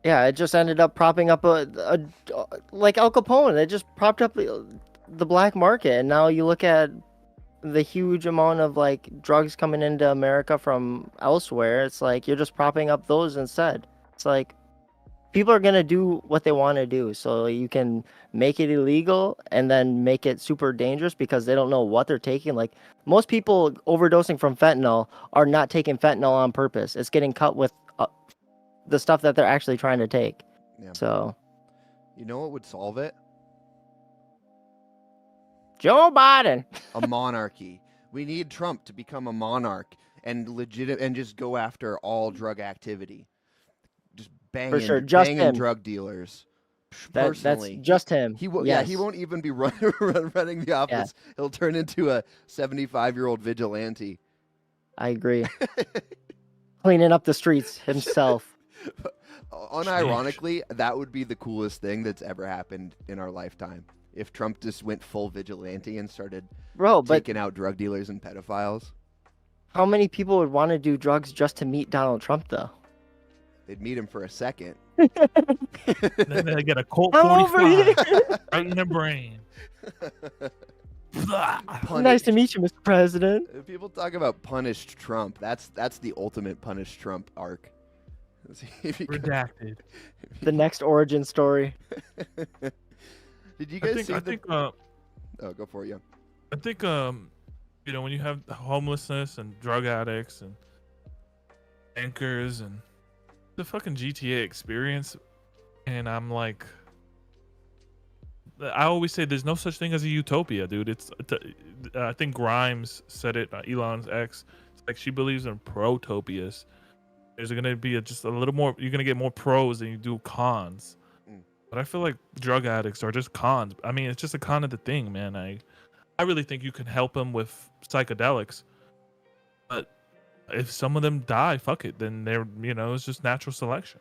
Yeah, it just ended up propping up like Al Capone. It just propped up the black market, and now you look at the huge amount of like drugs coming into America from elsewhere. It's like you're just propping up those instead. It's like people are gonna do what they want to do. So you can make it illegal and then make it super dangerous because they don't know what they're taking. Like most people overdosing from fentanyl are not taking fentanyl on purpose. It's getting cut with the stuff that they're actually trying to take. Yeah. So, You know what would solve it? Joe Biden. A monarchy. We need Trump to become a monarch and just go after all drug activity. Just banging, sure, just banging him. drug dealers. That's Personally, just him. He will. Yes. Yeah, he won't even be running the office. He'll turn into a 75-year-old vigilante. I agree. Cleaning up the streets himself. Unironically, that would be the coolest thing that's ever happened in our lifetime. If Trump just went full vigilante and started taking out drug dealers and pedophiles. How many people would want to do drugs just to meet Donald Trump, though? They'd meet him for a second. Then they get a Colt 45 right in their brain. Nice to meet you, Mr. President. If people talk about punished Trump, that's the ultimate punished Trump arc. Redacted. The next origin story. Did you guys see I think oh, go for it, yeah. I think you know, when you have homelessness and drug addicts and bankers and the fucking GTA experience, and I'm like, I always say there's no such thing as a utopia, dude. I think Grimes said it, Elon's ex. It's like she believes in protopias. There's gonna be just a little more. You're gonna get more pros than you do cons. But I feel like drug addicts are just cons. I mean, it's just a con of the thing, man. I really think you can help them with psychedelics, but if some of them die, fuck it. Then they're, it's just natural selection.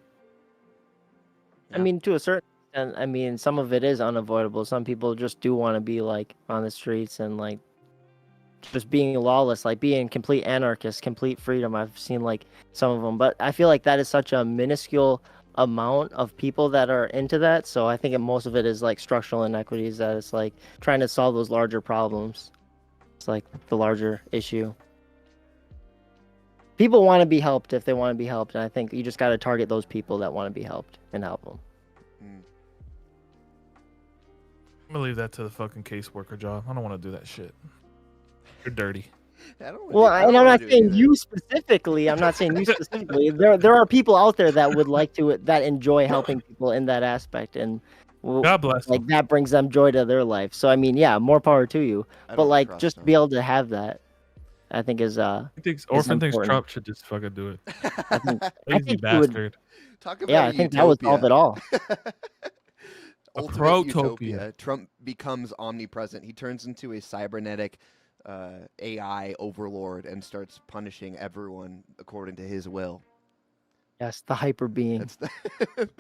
I mean, to a certain extent, I mean, some of it is unavoidable. Some people just do want to be like on the streets and like just being lawless, like being complete anarchist, complete freedom. I've seen like some of them, but I feel like that is such a minuscule amount of people that are into that. So I think most of it is like structural inequities, that it's like trying to solve those larger problems. It's like the larger issue. People want to be helped if they want to be helped, and I think you just got to target those people that want to be helped and help them. I'm gonna leave that to the fucking caseworker job. I don't want to do that shit. You're dirty. Well, and I'm not saying you specifically. I'm not saying you specifically. There are people out there that would like to, that enjoy helping people in that aspect, and God bless like that brings them joy to their life. So I mean, yeah, more power to you. But like, just to be able to have that, I think is Orphan thinks Trump should just fucking do it. Lazy Bastard. bastard. Talk about I think that would solve it all. Ultimate utopia. Trump becomes omnipresent. He turns into a cybernetic AI overlord and starts punishing everyone according to his will. Yes, the hyper being. That's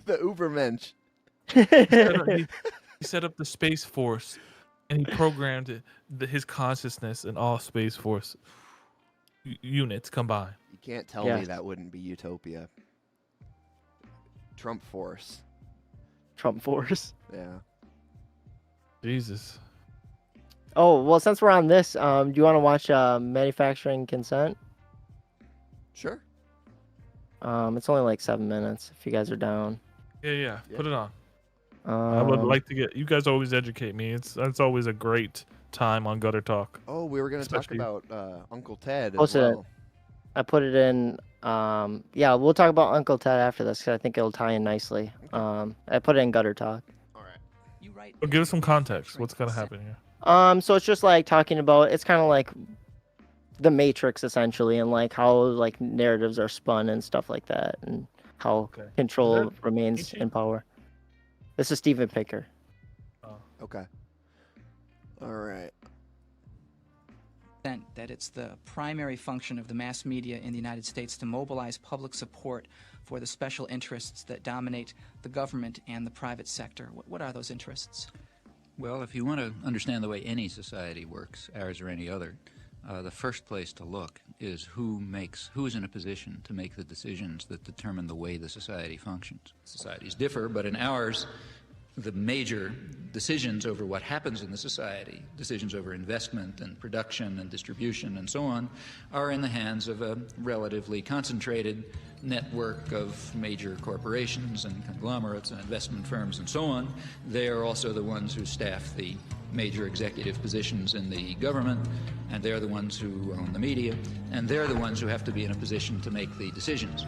the Ubermensch. He set up the Space Force, and he programmed his consciousness in all Space Force units combined. You can't tell me that wouldn't be utopia. Trump Force. Trump Force. Yeah. Jesus. Oh, well, since we're on this, do you want to watch Manufacturing Consent? Sure. It's only like 7 minutes if you guys are down. Yeah. Put it on. I would like to get. You guys always educate me. That's always a great time on Gutter Talk. Oh, we were going to talk about Uncle Ted as Posted well. it. I put it in. Yeah, we'll talk about Uncle Ted after this because I think it'll tie in nicely. I put it in Gutter Talk. All right. Well, give us some context. What's gonna happen here? So it's just like talking about. It's kind of like the Matrix essentially, and like how like narratives are spun and stuff like that, and how control remains in power. This is Steven Picker. Oh. Okay. All right. That it's the primary function of the mass media in the United States to mobilize public support for the special interests that dominate the government and the private sector. What are those interests? Well, if you want to understand the way any society works, ours or any other, the first place to look is who's in a position to make the decisions that determine the way the society functions. Societies differ, but in ours, The major decisions over what happens in the society, decisions over investment and production and distribution and so on, are in the hands of a relatively concentrated network of major corporations and conglomerates and investment firms and so on. They are also the ones who staff the major executive positions in the government, and they're the ones who own the media, and they're the ones who have to be in a position to make the decisions.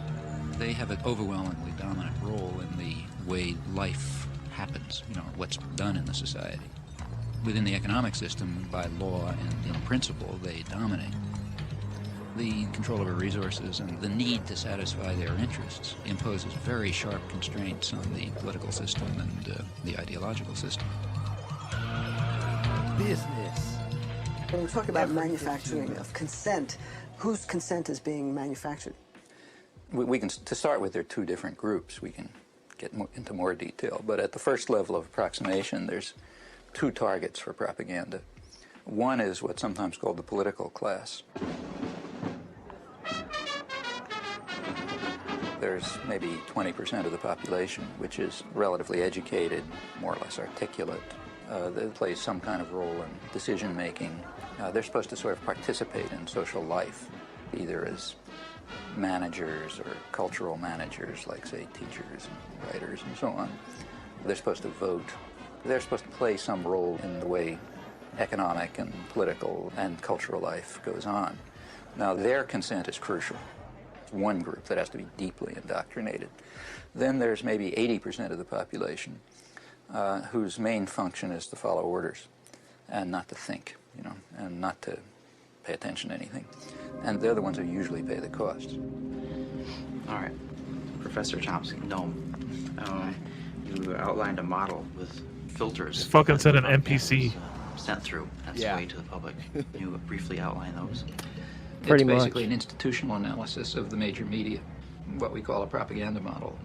They have an overwhelmingly dominant role in the way life happens, what's done in the society. Within the economic system, by law and in principle, they dominate. The control over resources and the need to satisfy their interests imposes very sharp constraints on the political system and the ideological system. Business. When you talk about manufacturing of consent, whose consent is being manufactured? We can, to start with, there are two different groups. We can get into more detail, but at the first level of approximation, there's two targets for propaganda. One is what's sometimes called the political class. There's maybe 20% of the population which is relatively educated, more or less articulate. They play some kind of role in decision-making. They're supposed to sort of participate in social life, either as managers or cultural managers, like, say, teachers and writers and so on. They're supposed to vote. They're supposed to play some role in the way economic and political and cultural life goes on. Now, their consent is crucial. It's one group that has to be deeply indoctrinated. Then there's maybe 80% of the population whose main function is to follow orders and not to think, and not to pay attention to anything. And they're the ones who usually pay the costs. All right. Professor Chomsky, no. You outlined a model with filters. Just fucking said an NPC. Sent through. That's way to the public. You briefly outline those. It's basically an institutional analysis of the major media, what we call a propaganda model.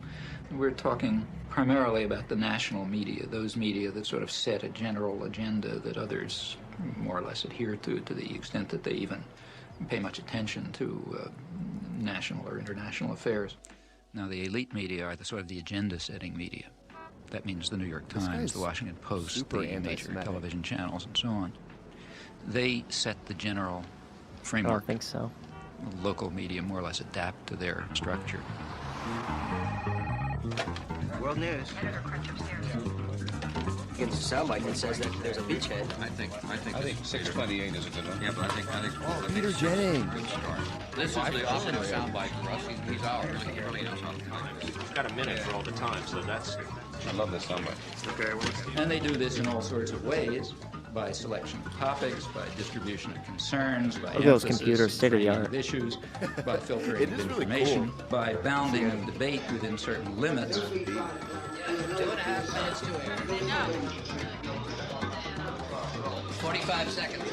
We're talking primarily about the national media, those media that sort of set a general agenda that others more or less adhere to the extent that they even pay much attention to national or international affairs. Now, the elite media are the sort of the agenda-setting media. That means the New York Times, the Washington Post, the major television channels, and so on. They set the general framework. I don't think so. Local media more or less adapt to their structure. World News. Begins to sound like it says that there's a beachhead. I think 628 is a good one. Yeah, but I think Peter Jennings. This is the ultimate soundbite for us. He's ours. He really knows how to play this. He's got a minute for all the time, so that's. I love this soundbite. Okay, and they do this in all sorts of ways. By selection of topics, by distribution of concerns, by those computers, state-of-the-art of issues, by filtering of information, really cool. By bounding the debate within certain limits. 2.5 minutes to air. 45 seconds.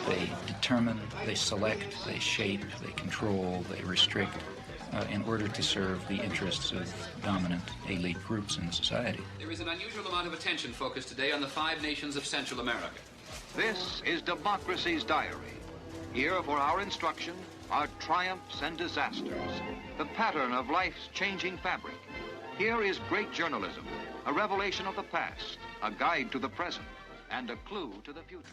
They determine, they select, they shape, they control, they restrict in order to serve the interests of dominant elite groups in society. There is an unusual amount of attention focused today on the 5 nations of Central America. This is Democracy's Diary. Here for our instruction are triumphs and disasters, the pattern of life's changing fabric. Here is great journalism, a revelation of the past, a guide to the present, and a clue to the future.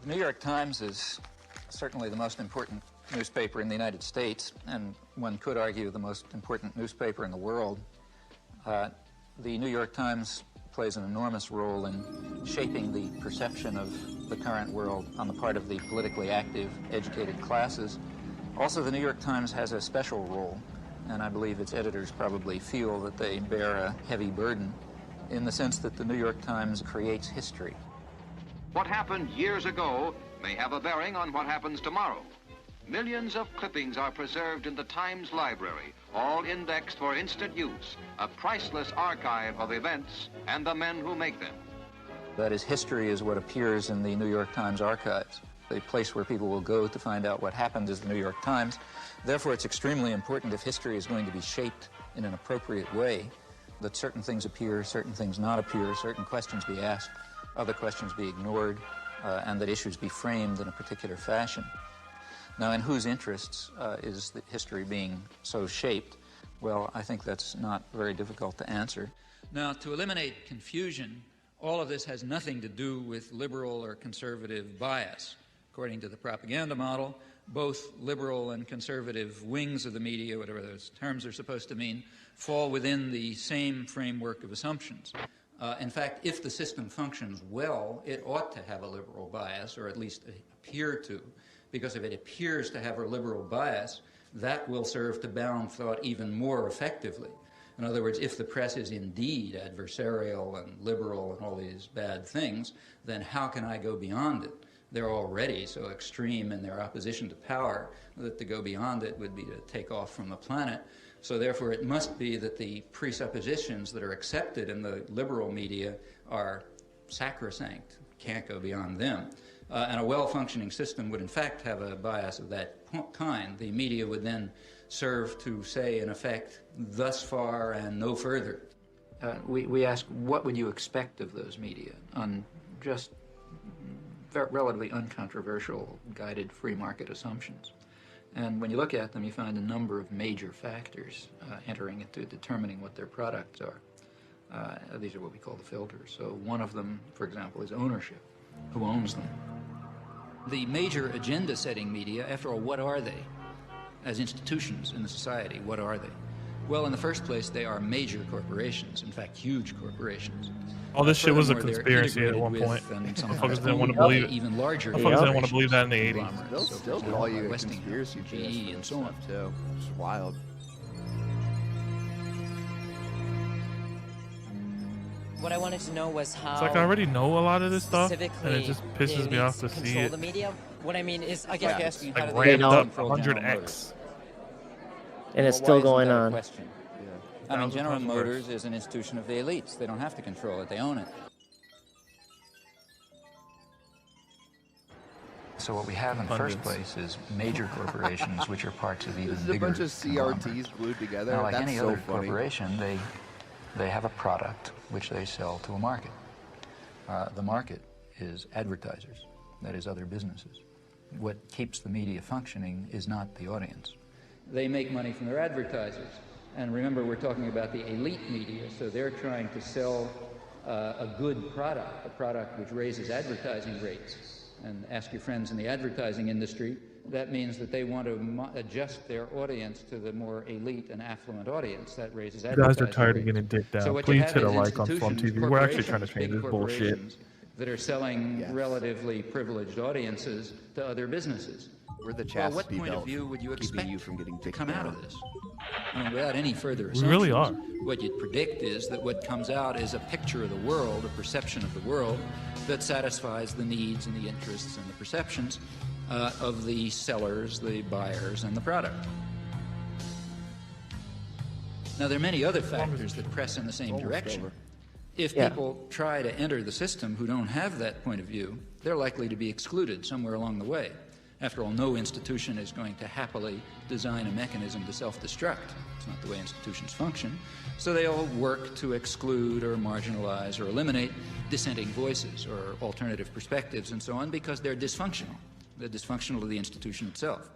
The New York Times is certainly the most important newspaper in the United States, and one could argue the most important newspaper in the world. The New York Times plays an enormous role in shaping the perception of the current world on the part of the politically active, educated classes. Also, the New York Times has a special role, and I believe its editors probably feel that they bear a heavy burden in the sense that the New York Times creates history. What happened years ago may have a bearing on what happens tomorrow. Millions of clippings are preserved in the Times library, all indexed for instant use, a priceless archive of events and the men who make them. That is, history is what appears in the New York Times archives, a place where people will go to find out what happened is the New York Times. Therefore, it's extremely important, if history is going to be shaped in an appropriate way, that certain things appear, certain things not appear, certain questions be asked, other questions be ignored, and that issues be framed in a particular fashion. Now, in whose interests is the history being so shaped? Well, I think that's not very difficult to answer. Now, to eliminate confusion, all of this has nothing to do with liberal or conservative bias. According to the propaganda model, both liberal and conservative wings of the media, whatever those terms are supposed to mean, fall within the same framework of assumptions. In fact, if the system functions well, it ought to have a liberal bias, or at least appear to, because if it appears to have a liberal bias, that will serve to bound thought even more effectively. In other words, if the press is indeed adversarial and liberal and all these bad things, then how can I go beyond it? They're already so extreme in their opposition to power that to go beyond it would be to take off from the planet. So therefore, it must be that the presuppositions that are accepted in the liberal media are sacrosanct, can't go beyond them. And a well-functioning system would in fact have a bias of that kind. The media would then serve to say, in effect, thus far and no further. We ask, what would you expect of those media on just relatively uncontroversial, guided free market assumptions? And when you look at them, you find a number of major factors entering into determining what their products are. These are what we call the filters. So one of them, for example, is ownership. Who owns them? The major agenda-setting media, after all, what are they? As institutions in the society, what are they? Well, in the first place, they are major corporations, in fact, huge corporations. All this shit was a conspiracy at one point. Motherfuckers didn't want to believe it. Even larger Motherfuckers didn't want to believe that in the 80s. They'll still call you a conspiracy theorist and so on too. It's wild. What I wanted to know was how. It's like I already know a lot of this stuff, and it just pisses me off to see it. The media. What I mean is, I guess asking how like do they ramped up 100x. And it's still going on. I mean, General Motors is an institution of the elites. They don't have to control it. They own it. So what we have in the first place is major corporations, which are parts of even This is a bigger bunch of CRTs glued together. Now, like That's any so other funny. corporation, they have a product which they sell to a market. The market is advertisers, that is, other businesses. What keeps the media functioning is not the audience. They make money from their advertisers. And remember, we're talking about the elite media, so they're trying to sell a good product, a product which raises advertising rates. And ask your friends in the advertising industry, that means that they want to adjust their audience to the more elite and affluent audience. That raises You advertising guys are tired of rates. getting dick down. So what you Please have hit a is like on SLUM institutions, TV. We're actually trying to corporations, change big this bullshit. corporations that are selling relatively privileged audiences to other businesses. We're the Well, what chastity point of belt, view would you keeping expect you from getting to come out down. of this? I mean, without any further We assumptions, really are. what you'd predict is that what comes out is a picture of the world, a perception of the world that satisfies the needs and the interests and the perceptions of the sellers, the buyers, and the product. Now, there are many other factors that press in the same direction. If people try to enter the system who don't have that point of view, they're likely to be excluded somewhere along the way. After all, no institution is going to happily design a mechanism to self-destruct. It's not the way institutions function. So they all work to exclude or marginalize or eliminate dissenting voices or alternative perspectives and so on because they're dysfunctional. They're dysfunctional to the institution itself.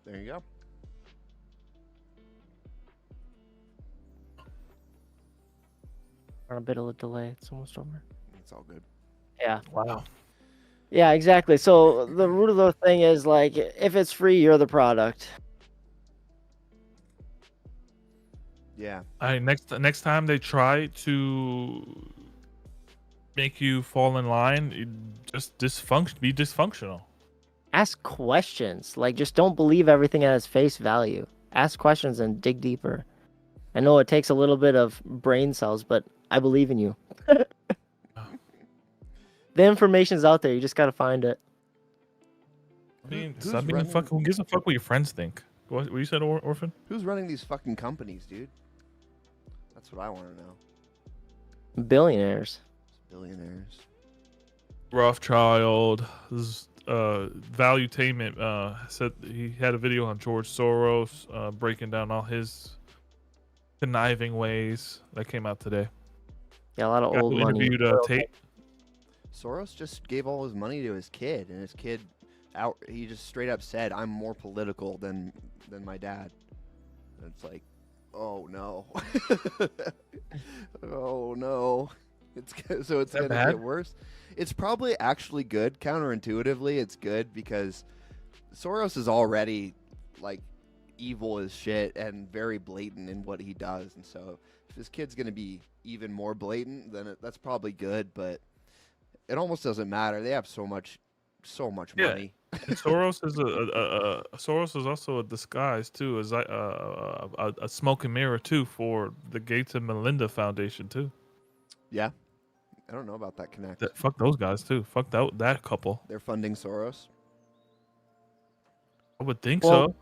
There you go. On a bit of a delay. It's almost over. It's all good. Yeah. Wow. Yeah, exactly. So the root of the thing is like, if it's free, you're the product. Yeah. Next time they try to make you fall in line, just be dysfunctional. Ask questions. Like, just don't believe everything at its face value. Ask questions and dig deeper. I know it takes a little bit of brain cells, but I believe in you. The information's out there. You just gotta find it. I mean, who gives a fuck what your friends think? What you said, Orphan? Who's running these fucking companies, dude? That's what I want to know. Billionaires. Billionaires. Rothschild, Valuetainment said he had a video on George Soros breaking down all his conniving ways. That came out today. Yeah, a lot of old money. Interviewed Tate. Soros just gave all his money to his kid, and his kid he just straight up said, "I'm more political than my dad." And it's like, Oh no. Oh no. It's so it's Is that gonna bad? get worse. It's probably actually good. Counterintuitively, it's good because Soros is already like evil as shit and very blatant in what he does, and so if his kid's gonna be even more blatant, then that's probably good. But it almost doesn't matter. They have so much Yeah. money. And Soros is Soros is also a disguise too, as a smoke and mirror too for the Gates and Melinda Foundation too. Yeah, I don't know about that connect. Fuck those guys too. Fuck that couple. They're funding Soros. I would think Well, so.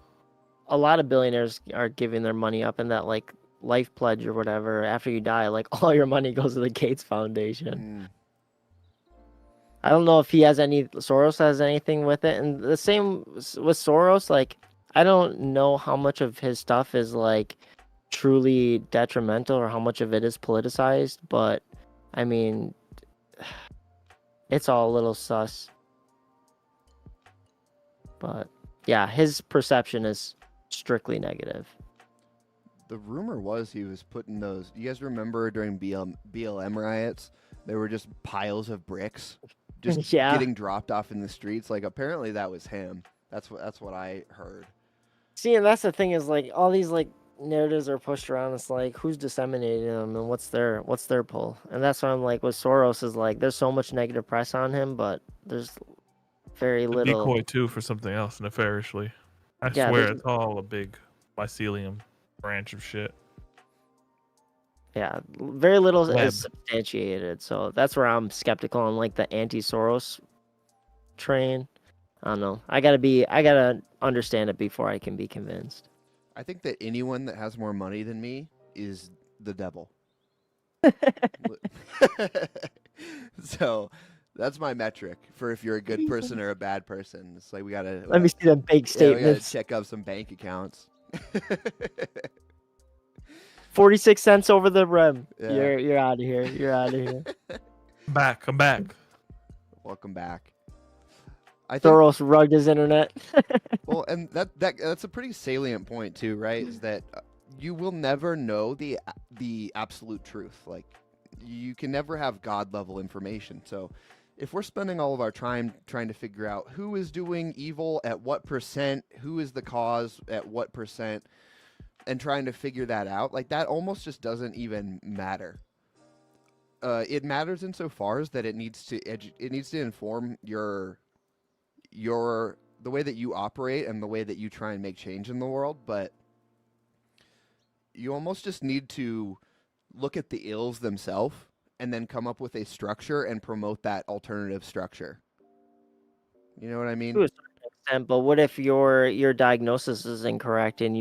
a lot of billionaires are giving their money up in that like life pledge or whatever. After you die, like all your money goes to the Gates Foundation. I don't know if Soros has anything with it. And the same with Soros, like, I don't know how much of his stuff is, like, truly detrimental or how much of it is politicized, but, I mean, it's all a little sus. But, yeah, his perception is strictly negative. The rumor was he was putting those. You guys remember during BLM riots, there were just piles of bricks just Yeah. getting dropped off in the streets. Like apparently that was him. That's what I heard. See, and that's the thing is, like, all these, like, narratives are pushed around. It's like, who's disseminating them and what's their pull? And that's why I'm like, with Soros is like, there's so much negative press on him, but there's very The little. decoy too for something else nefariously. I Yeah, swear there's- it's all a big mycelium branch of shit. Yeah, very little Web. is substantiated. So that's where I'm skeptical on like the anti-Soros train. I don't know. I gotta understand it before I can be convinced. I think that anyone that has more money than me is the devil. So that's my metric for if you're a good person or a bad person. It's like we gotta Let me see the big we gotta statements. check out some bank accounts. 46 cents over the rim. Yeah. You're out of here. You're out of here. Come back. Welcome back. I think, Soros rugged his internet. well, and that's a pretty salient point too, right? Is that you will never know the absolute truth. Like you can never have God level information. So if we're spending all of our time trying to figure out who is doing evil at what percent, who is the cause at what percent, and trying to figure that out, like that almost just doesn't even matter. It matters insofar as that it needs to inform the way that you operate and the way that you try and make change in the world, but you almost just need to look at the ills themselves and then come up with a structure and promote that alternative structure. You know what I mean? To a certain extent, but what if your diagnosis is incorrect and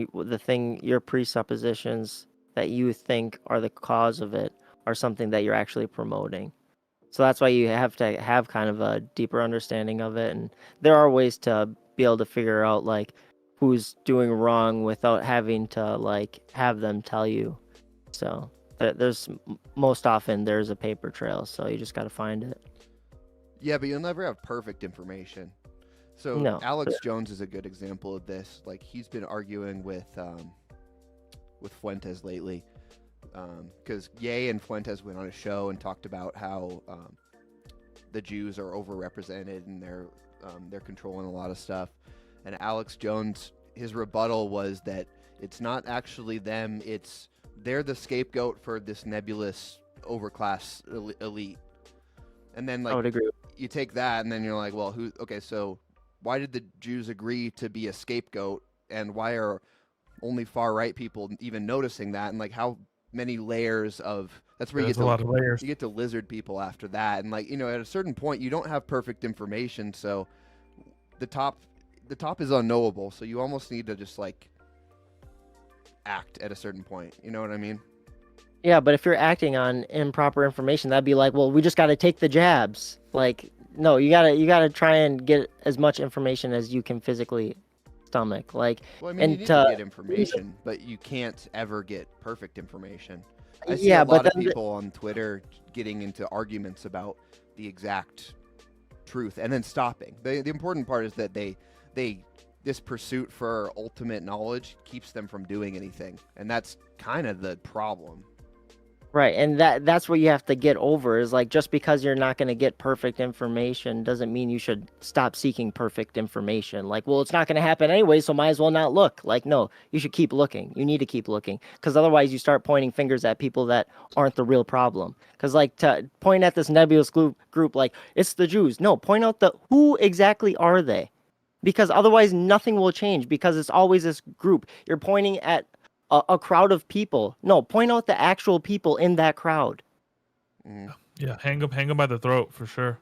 your presuppositions that you think are the cause of it are something that you're actually promoting? So that's why you have to have kind of a deeper understanding of it, and there are ways to be able to figure out like who's doing wrong without having to like have them tell you. So there's most often there's a paper trail, so you just got to find it. Yeah, but you'll never have perfect information. So No. Alex Jones is a good example of this. Like he's been arguing with Fuentes lately, because Ye and Fuentes went on a show and talked about how the Jews are overrepresented and they're controlling a lot of stuff. And Alex Jones, his rebuttal was that it's not actually them; they're the scapegoat for this nebulous overclass elite. And then I would like agree. you take that, and then you're like, well, okay, so why did the Jews agree to be a scapegoat, and why are only far right people even noticing that? And like how many layers of that's where There's you a lot of layers. you get to lizard people after that, and like at a certain point you don't have perfect information, so the top is unknowable, so you almost need to just like act at a certain point. You know what I mean? Yeah, but if you're acting on improper information, that'd be like, well, we just got to take the jabs. Like, no, you gotta try and get as much information as you can physically stomach. Like, Well, I mean, you need to get information, but you can't ever get perfect information. I see Yeah, a but lot of then people on Twitter getting into arguments about the exact truth and then stopping. The important part is that they this pursuit for ultimate knowledge keeps them from doing anything, and that's kind of the problem. Right, and that's what you have to get over is like just because you're not going to get perfect information doesn't mean you should stop seeking perfect information. Like, well, it's not going to happen anyway, so might as well not look. Like, no, you should keep looking. You need to keep looking because otherwise you start pointing fingers at people that aren't the real problem. Because like to point at this nebulous group like it's the Jews. No, point out who exactly are they? Because otherwise nothing will change because it's always this group. You're pointing at a crowd of people. No, point out the actual people in that crowd. Yeah, hang them by the throat for sure.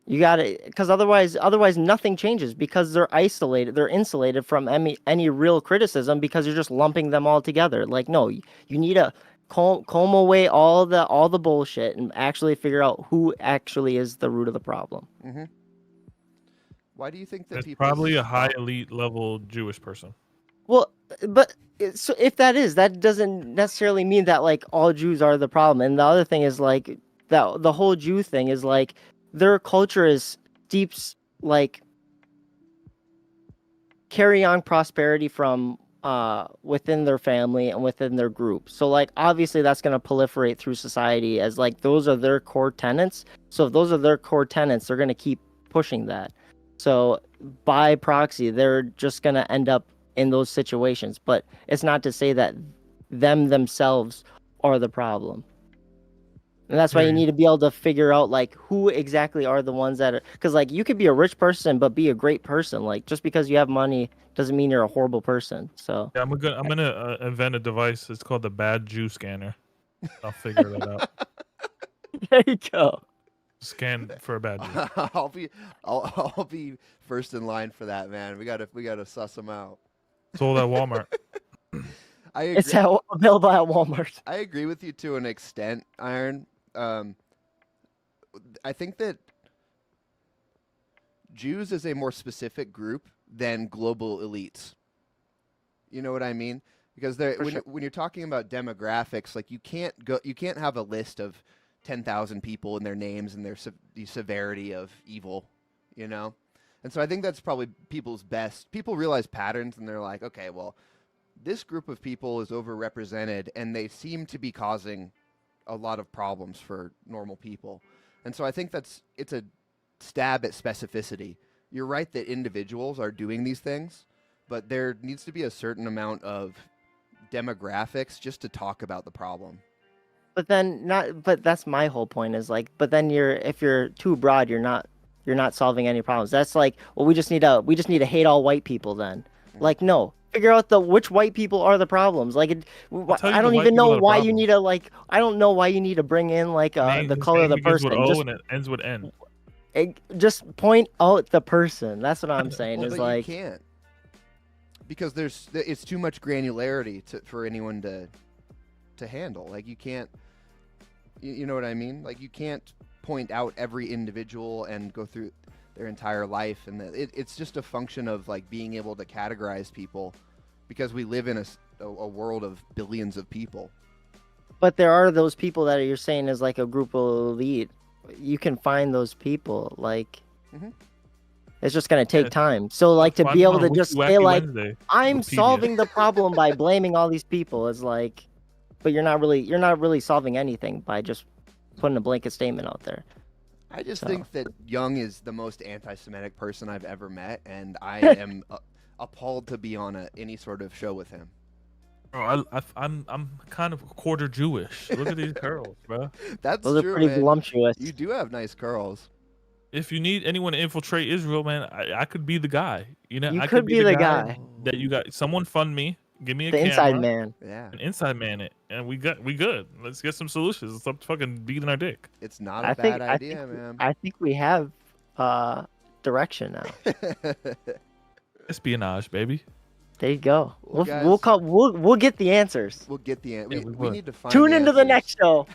You got to, because otherwise nothing changes because they're isolated. They're insulated from any real criticism because you're just lumping them all together. Like, no, you need to comb away all the bullshit and actually figure out who actually is the root of the problem. Mm-hmm. Why do you think that It's people probably a high elite level Jewish person? Well, but so if that doesn't necessarily mean that like all Jews are the problem. And the other thing is like that the whole Jew thing is like their culture is steeps like carry on prosperity from within their family and within their group. So like obviously that's going to proliferate through society as like those are their core tenets. So if those are their core tenets, they're going to keep pushing that. So by proxy, they're just going to end up in those situations, but it's not to say that themselves are the problem. And that's why you need to be able to figure out like who exactly are the ones that are, because like you could be a rich person but be a great person. Like just because you have money doesn't mean you're a horrible person. So yeah, I'm gonna invent a device. It's called the Bad Jew Scanner. I'll figure that out. There you go. Scan for a bad Jew. I'll be first in line for that, man. We gotta suss them out. Sold at Walmart. I agree. It's available at Walmart. I agree with you to an extent, Iron. I think that Jews is a more specific group than global elites. You know what I mean? Because when you're talking about demographics, like you can't have a list of 10,000 people and their names and the severity of evil, you know? And so I think that's probably people's best. People realize patterns and they're like, okay, well, this group of people is overrepresented and they seem to be causing a lot of problems for normal people. And so I think it's a stab at specificity. You're right that individuals are doing these things, but there needs to be a certain amount of demographics just to talk about the problem. But that's my whole point is like, but then if you're too broad, you're not solving any problems. That's like, well, we just need to hate all white people then. Like, no, figure out which white people are the problems. Like, I don't even know why you need to like, I don't know why you need to bring in like the color of the person. Just, and it ends with N. Just point out the person. That's what I'm saying. Well, is but like you can't because it's too much granularity for anyone to handle. Like you can't. You know what I mean? Like you can't point out every individual and go through their entire life, and it's just a function of like being able to categorize people because we live in a world of billions of people. But there are those people that you're saying is like a group of elite. You can find those people. Like it's just gonna take time. So like to be able to just say like I'm solving the problem by blaming all these people is like. But you're not really solving anything by just putting a blanket statement out there. I just think that Young is the most anti-Semitic person I've ever met, and I am appalled to be on any sort of show with him. Bro, I'm kind of quarter Jewish. Look at these curls, bro. Those are pretty voluptuous. You do have nice curls. If you need anyone to infiltrate Israel, man, I could be the guy. You know, I could be the guy that you got. Someone fund me. Give me a camera. Inside man. Yeah. An inside man it. And we good. Let's get some solutions. Stop fucking beating our dick. It's not a bad idea, man. I think we have direction now. Espionage, baby. There you go. We'll get the answers. We'll get the answers. We need to find. Tune into the next show.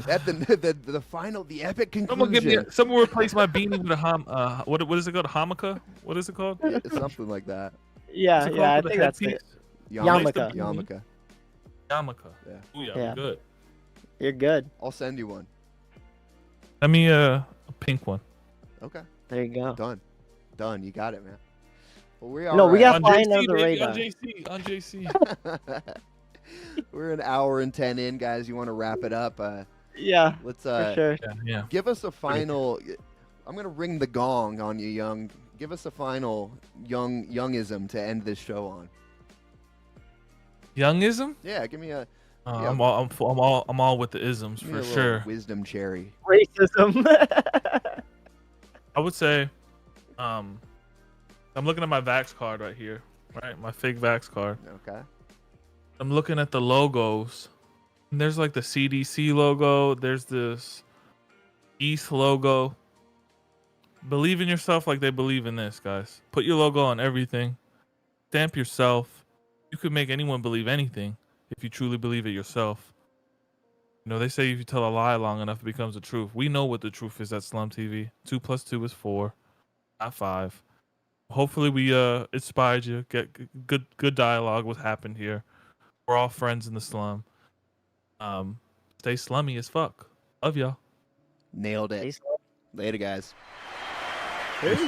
At the epic conclusion. Someone replace my beanie with a what is it called? A hamaka? What is it called? It's something like that. Yeah, I think that's it. Yarmulke. Yeah. Ooh, yeah. Good. You're good. I'll send you one. Send me a pink one. Okay. There you go. Done. Done. You got it, man. Well, we are. No, we got on flying JC, under the baby, radar. on JC. We're an hour and 10 in, guys. You want to wrap it up? Yeah, Let's for sure. Yeah. give us a final. I'm gonna ring the gong on you, Young. Give us a final youngism to end this show on. Youngism? Yeah, give me a. I'm all with the isms give me for a little sure. Wisdom cherry. Racism. I would say, I'm looking at my Vax card right here, right? My fake Vax card. Okay. I'm looking at the logos. And there's like the CDC logo. There's this ETH logo. Believe in yourself like they believe in this, guys. Put your logo on everything. Stamp yourself. You could make anyone believe anything if you truly believe it yourself. You know, they say if you tell a lie long enough, it becomes the truth. We know what the truth is at Slum TV. 2 + 2 is 4, not 5. Hopefully we inspired you. Get good dialogue. What happened here? We're all friends in the slum. Stay slummy as fuck. Love y'all. Nailed it. Later, guys. Peace.